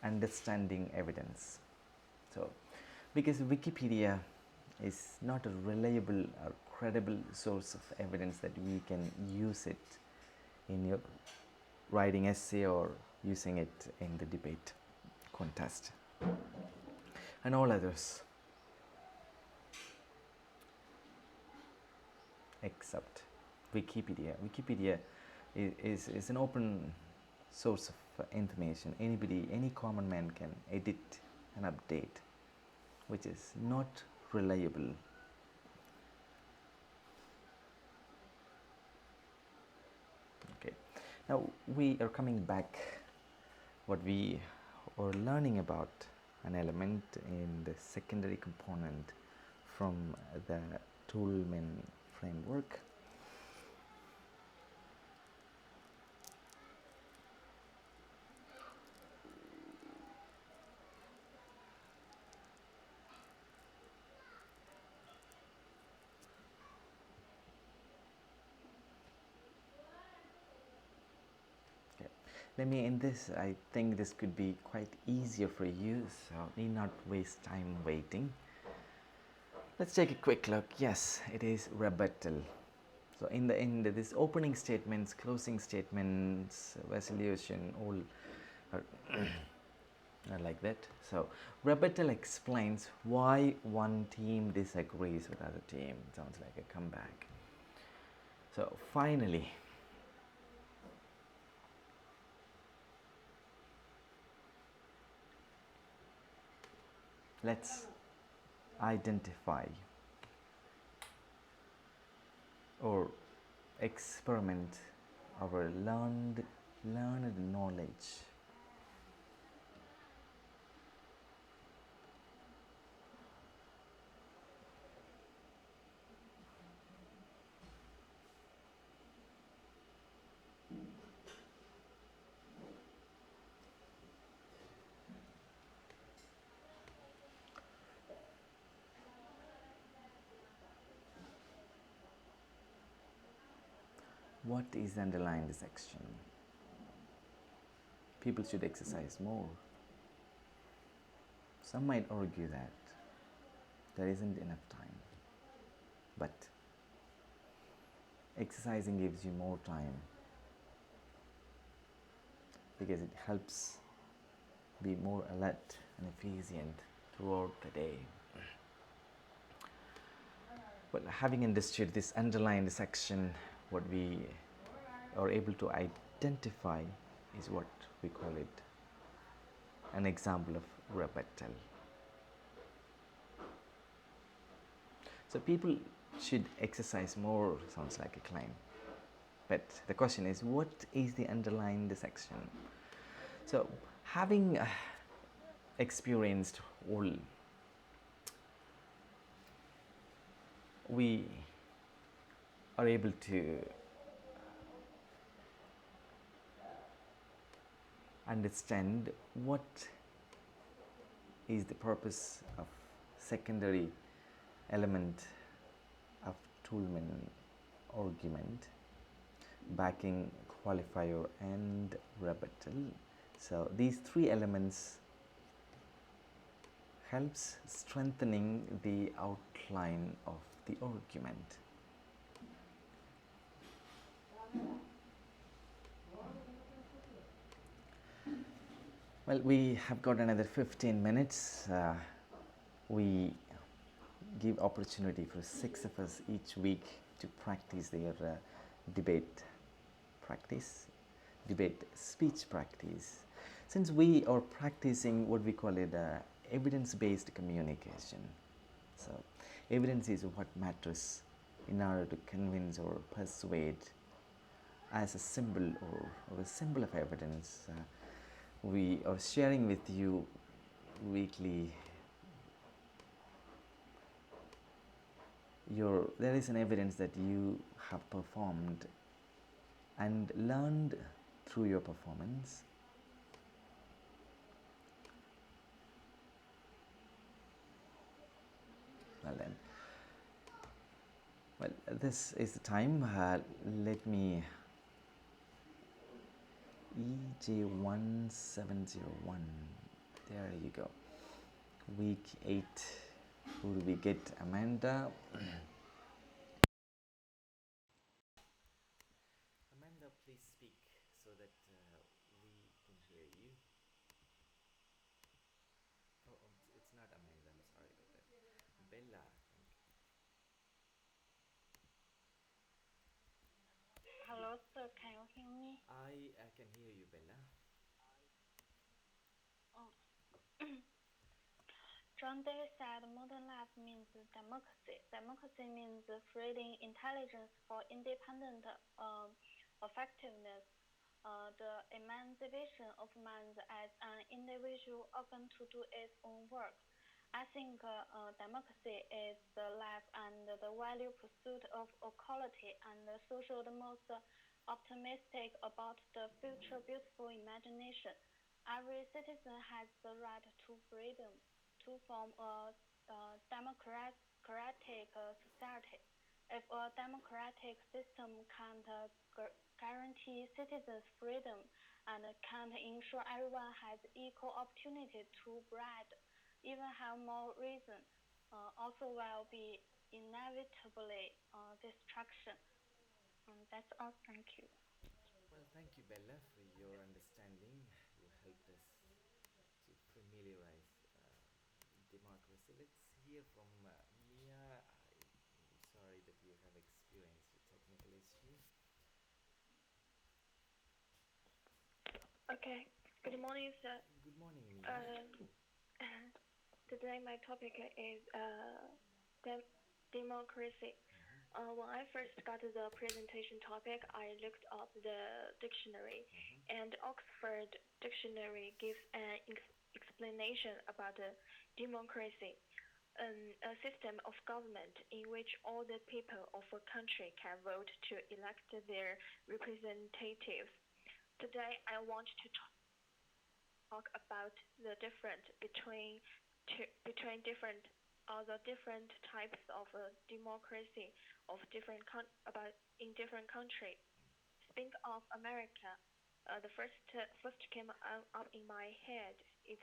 understanding evidence. So, because Wikipedia is not a reliable or credible source of evidence that we can use it in your writing essay or using it in the debate contest and all others except Wikipedia. Wikipedia is an open source of information. Anybody, any common man can edit and update, which is not reliable. Okay, now we are coming back what we are learning about an element in the secondary component from the Toolman framework. Okay. Let me end this. I think this could be quite easier for you, so need not waste time waiting. Let's take a quick look. Yes, it is rebuttal. So in the end, this opening statements, closing statements, resolution, all are, are like that. So rebuttal explains why one team disagrees with other team. Sounds like a comeback. So finally, let's identify or experiment our learned knowledge. What is underlying this action? People should exercise more. Some might argue that there isn't enough time, but exercising gives you more time because it helps be more alert and efficient throughout the day. But having understood this underlying this action, what we are able to identify is what we call it an example of rebuttal. So people should exercise more sounds like a claim. But the question is, what is the underlying this action? So having experienced all, we are able to understand what is the purpose of secondary element of Toolman argument, backing, qualifier and rebuttal. So these three elements helps strengthening the outline of the argument. Well, we have got another 15 minutes. We give opportunity for 6 of us each week to practice their debate speech practice. Since we are practicing what we call it evidence-based communication. So evidence is what matters in order to convince or persuade as a symbol or a symbol of evidence. We are sharing with you weekly there is an evidence that you have performed and learned through your performance. Well, this is the time. Let me EJ1701. There you go. Week 8. Who do we get? Amanda. Amanda, please speak so that we can hear you. Oh, it's not Amanda. I'm sorry about that. Bella. Hello, sir. Can you hear me? I can hear you, Bella. Oh. John Dewey said modern life means democracy. Democracy means freedom, intelligence for independent effectiveness, the emancipation of man as an individual organ to do its own work. I think democracy is the life and the value pursuit of equality and the social the most optimistic about the future beautiful imagination. Every citizen has the right to freedom to form a democratic society. If a democratic system can't guarantee citizens freedom and can't ensure everyone has equal opportunity to breed, even have more reason, also will be inevitably destruction. That's all. Thank you. Well, thank you, Bella, for your understanding. You helped us to familiarize democracy. Let's hear from Mia. I'm sorry that you have experienced a technical issue. Okay. Good morning, sir. Good morning, Mia. Um, Today my topic is democracy. When I first got the presentation topic, I looked up the dictionary, and Oxford Dictionary gives an explanation about the democracy, a system of government in which all the people of a country can vote to elect their representatives. Today, I want to talk about the difference between the different types of democracy of about in different countries. Think of America. The first came up in my head is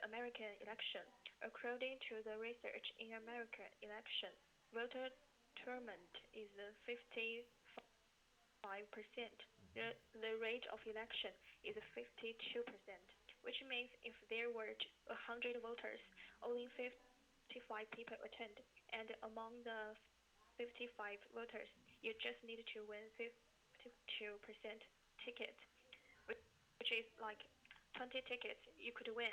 American election. According to the research in American election, voter turnout is 55%. The rate of election is 52%, which means if there were 100 voters, only 55 people attend, and among the 55 voters, you just need to win 52% ticket, which is like 20 tickets you could win.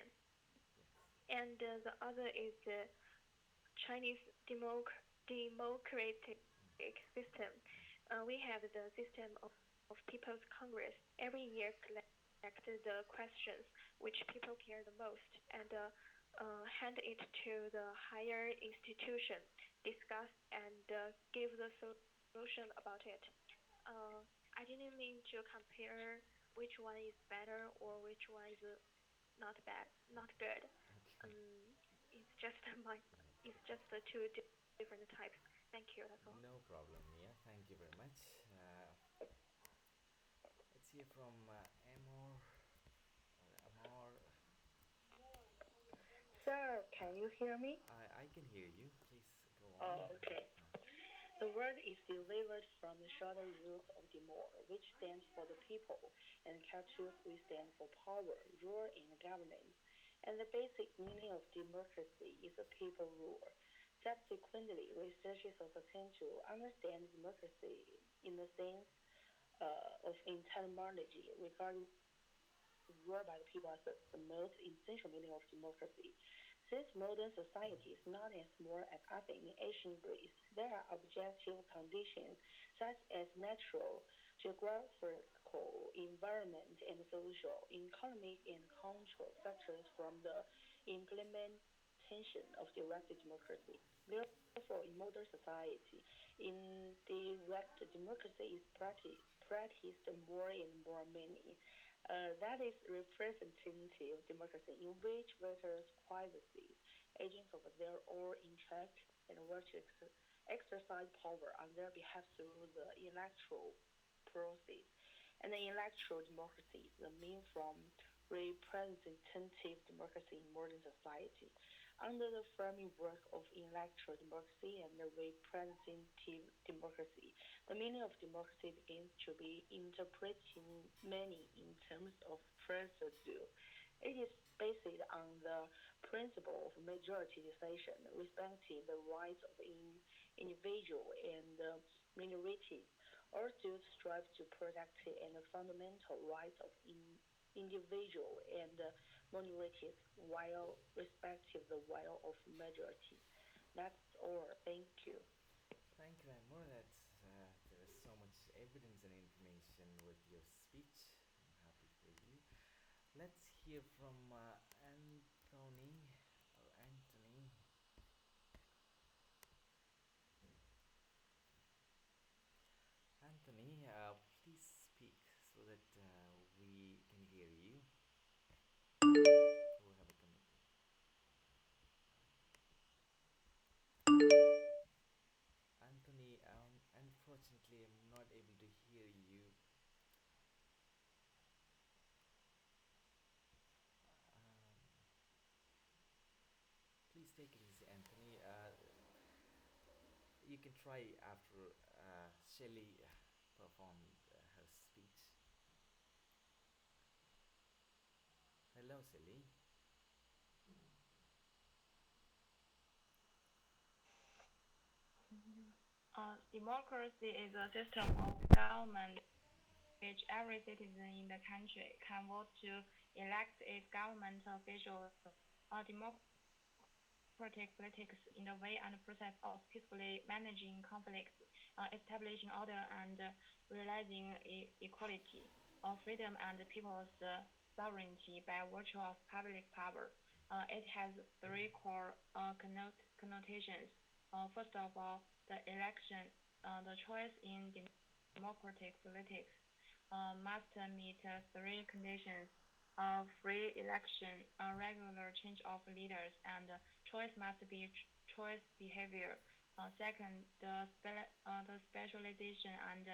And the other is the Chinese democratic system. We have the system of People's Congress. Every year collect the questions which people care the most and hand it to the higher institution, discuss and give the solution about it. I didn't mean to compare which one is better or which one is not bad, not good. Okay. It's just my, it's just the two different types. Thank you. That's all. No problem, Mia. Thank you very much. Let's hear from Amor. Amor. Sir, can you hear me? I can hear you. Please go on. Oh, okay. The word is derived from the shorter root of demor, which stands for the people, and captus, which stands for power, rule, and governance. And the basic meaning of democracy is a people rule. Subsequently, researchers also tend to understand democracy in the sense of etymology regarding rule by the people as the most essential meaning of democracy. Since modern society is not as small as Athens in ancient Greece, there are objective conditions such as natural, geographical, environment, and social, economic, and cultural factors from the implementation of direct democracy. Therefore, in modern society, indirect democracy is practiced more and more many. That is representative democracy in which voters quietly, agents of their own interest, and work to exercise power on their behalf through the electoral process. And the electoral democracy is the mean from representative democracy in modern society. Under the framework of electoral democracy and representative democracy, the meaning of democracy begins to be interpreted many in terms of procedure. It is based on the principle of majority decision, respecting the rights of individual and minorities. All states strive to protect and fundamental rights of individual and minorities while respecting the will of majority. That's all. Thank you. Thank you, Amber. There is so much evidence and information with your speech. I'm happy for you. Let's hear from Anthony or Anthony. Anthony, please speak so that we can hear you. We'll have a Anthony, unfortunately, I'm not able to hear you. Um, please take it easy, Anthony. You can try after Shelley performed her speech. Hello, Shelley. Democracy is a system of government which every citizen in the country can vote to elect its government officials. Democratic politics in the way and process of peacefully managing conflicts, establishing order, and realizing equality of freedom and people's sovereignty by virtue of public power. It has three core connotations. First of all, the election, the choice in democratic politics must meet three conditions: free election, regular change of leaders, and choice must be choice behavior. Second, the specialization and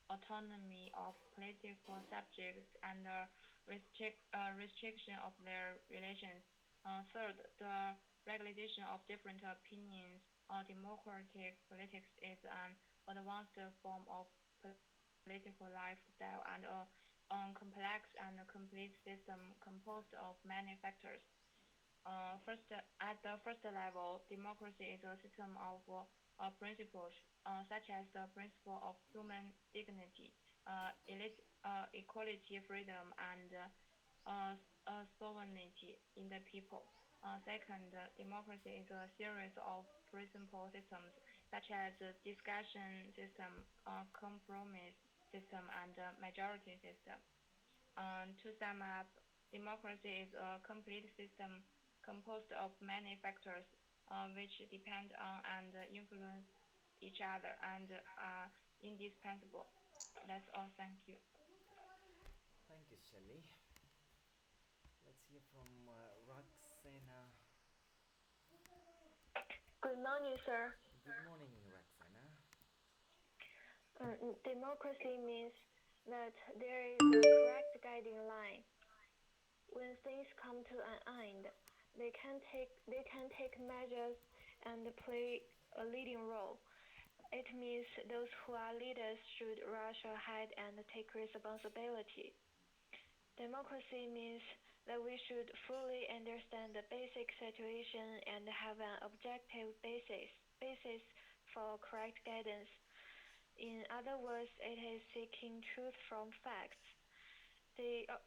autonomy of political subjects and restriction of their relations. Third, the regulation of different opinions. Democratic politics is an advanced form of political lifestyle and a complex and complete system composed of many factors. At the first level, democracy is a system of principles, such as the principle of human dignity, equality, freedom, and sovereignty in the people. Second, democracy is a series of principle systems, such as discussion system, compromise system, and majority system. To sum up, democracy is a complete system composed of many factors which depend on and influence each other and are indispensable. That's all. Thank you. Thank you, Shelley. Let's hear from Roxana. Good morning, sir. Good morning, Roxana. Democracy means that there is a correct guiding line. When things come to an end, they can take measures and play a leading role. It means those who are leaders should rush ahead and take responsibility. Democracy means that we should fully understand the basic situation and have an objective basis for correct guidance. In other words, it is seeking truth from facts.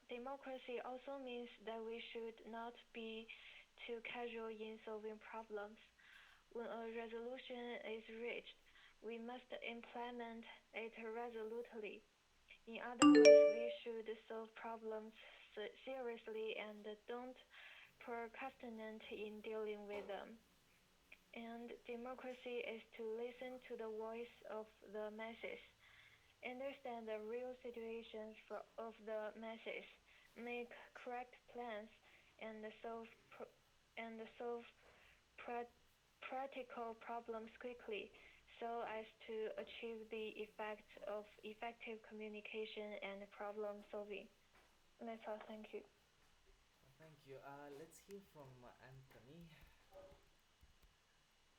Democracy also means that we should not be too casual in solving problems. When a resolution is reached, we must implement it resolutely. In other words, we should solve problems seriously and don't procrastinate in dealing with them. And democracy is to listen to the voice of the masses, understand the real situations of the masses, make correct plans, and solve pra- practical problems quickly so as to achieve the effect of effective communication and problem solving. That's all. Thank you. Thank you. Let's hear from Anthony.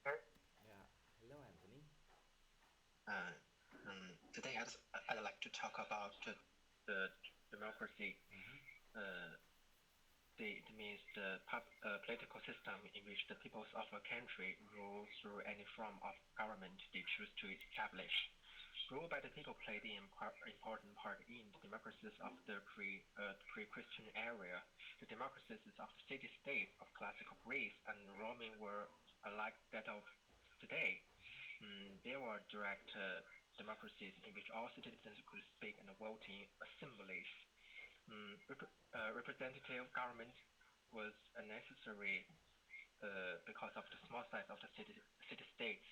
Sure. Yeah. Hello, Anthony. Uh, Today I'd like to talk about the democracy. It means the political system in which the peoples of a country rule through any form of government they choose to establish. Rule by the people played an important part in the democracies of the pre-Christian era. The democracies of the city-state of classical Greece and Roman were unlike that of today. There were direct democracies in which all citizens could speak and vote in assemblies. Representative government was unnecessary because of the small size of the city-states.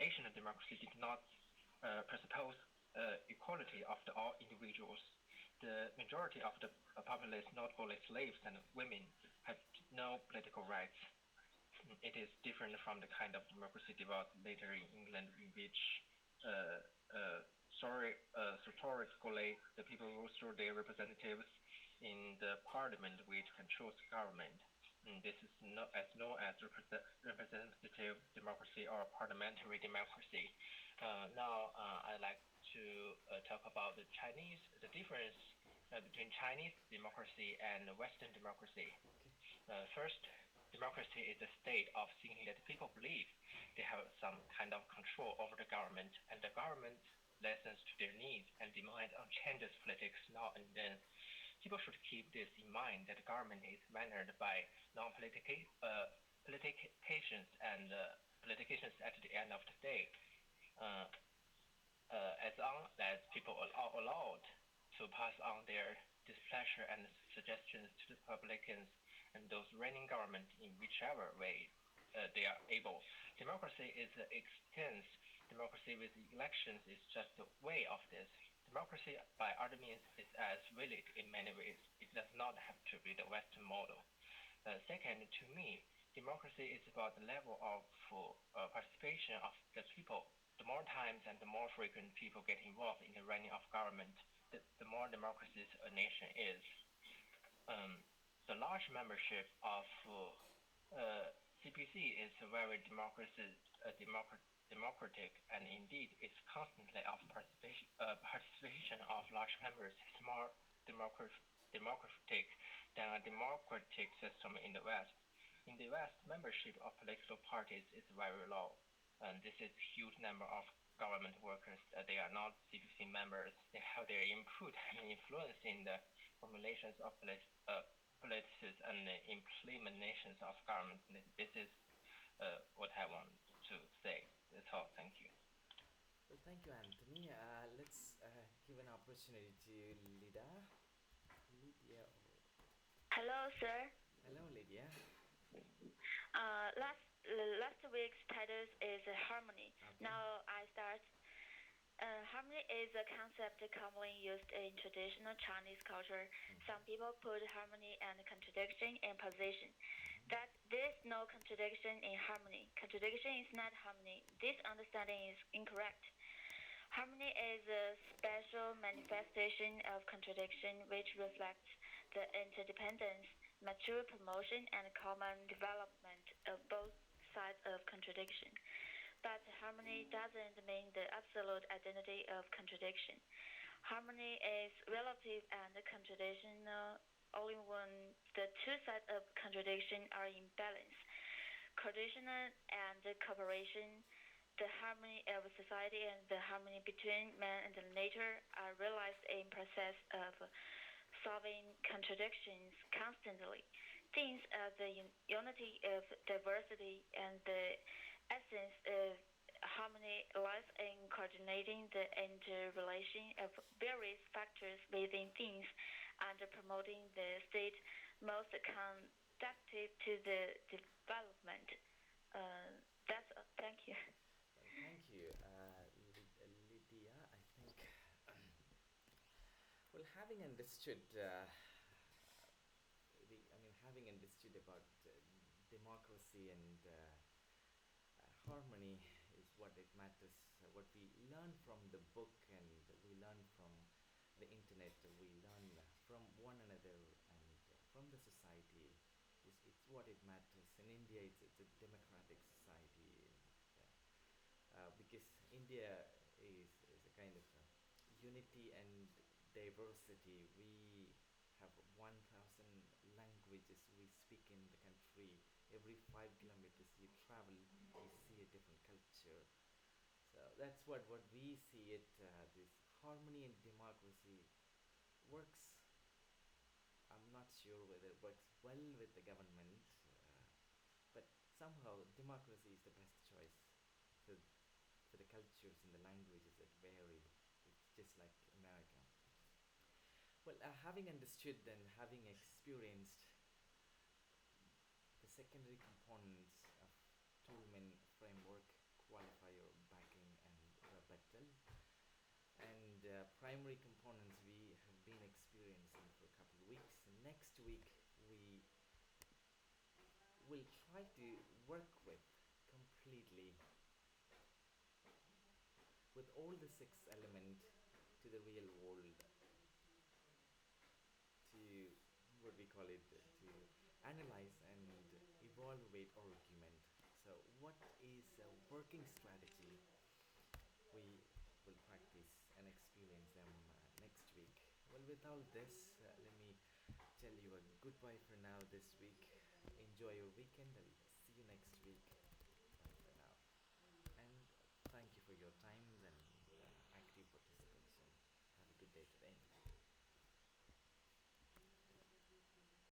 Asian democracy did not presuppose equality of all individuals. The majority of the populace, not only slaves and women, had no political rights. It is different from the kind of democracy developed later in England, in which historically the people rule through their representatives in the parliament, which controls government. This is known as representative democracy or parliamentary democracy. Now I'd like to talk about the difference between Chinese democracy and Western democracy. First, democracy is a state of thinking that people believe they have some kind of control over the government, and the government listens to their needs and demands on changes politics now and then. People should keep this in mind, that the government is mannered by non-politicians and politicians at the end of the day. As long as people are allowed to pass on their displeasure and suggestions to the publicans and those running government in whichever way they are able. Democracy is extends. Democracy with elections is just a way of this. Democracy, by other means, is as valid in many ways. It does not have to be the Western model. Second, to me, democracy is about the level of participation of the people. The more times and the more frequent people get involved in the running of government, the more democracy a nation is. The large membership of CPC is very democratic, and indeed it's constantly of participation of large members is more democratic than a democratic system in the West. In the West, membership of political parties is very low, and this is a huge number of government workers. They are not CPC members. They have their input and influence in the formulations of policies and the implementations of government. This is what I want to say. That's all. Thank you. Well, thank you, Anthony. Let's give an opportunity to Lydia. Lydia. Hello, sir. Hello, Lydia. Last week's title is harmony. Okay. Now I start. Harmony is a concept commonly used in traditional Chinese culture. Some people put harmony and contradiction in position. That there's no contradiction in harmony. Contradiction is not harmony. This understanding is incorrect. Harmony is a special manifestation of contradiction which reflects the interdependence, mature promotion, and common development of both sides of contradiction. But harmony doesn't mean the absolute identity of contradiction. Harmony is relative and contradictional only when the two sides of contradiction are in balance. Coordination and cooperation, the harmony of society and the harmony between man and nature are realized in process of solving contradictions constantly. Things are the unity of diversity, and the essence of harmony lies in coordinating the interrelation of various factors within things and promoting the state most conducive to the development. That's all. Thank you. Well, thank you, Lydia. I think, well, having understood having understood about democracy and harmony is what it matters. What we learn from the book and we learn from the internet, we learn from one another and from the society what it matters. In India, it's a democratic society. Because India is a kind of unity and diversity. We have 1,000 languages we speak in the country. Every 5 kilometers you travel, you see a different culture. So that's what we see it. This harmony and democracy works. I'm not sure whether it works well with the government, but somehow democracy is the best choice for for the cultures and the languages that vary. It's just like America. Well, having understood and having experienced the secondary components of Toolman framework, qualifier, backing, and rebuttal, and primary components we have been experiencing for a couple of weeks. And next week we will try to work with completely with all the 6 elements to the real world, to what we call it, to analyze and evaluate argument. So what is a working strategy? We will practice and experience them next week. Well, with all this, let me tell you a goodbye for now this week. Enjoy your weekend. I'll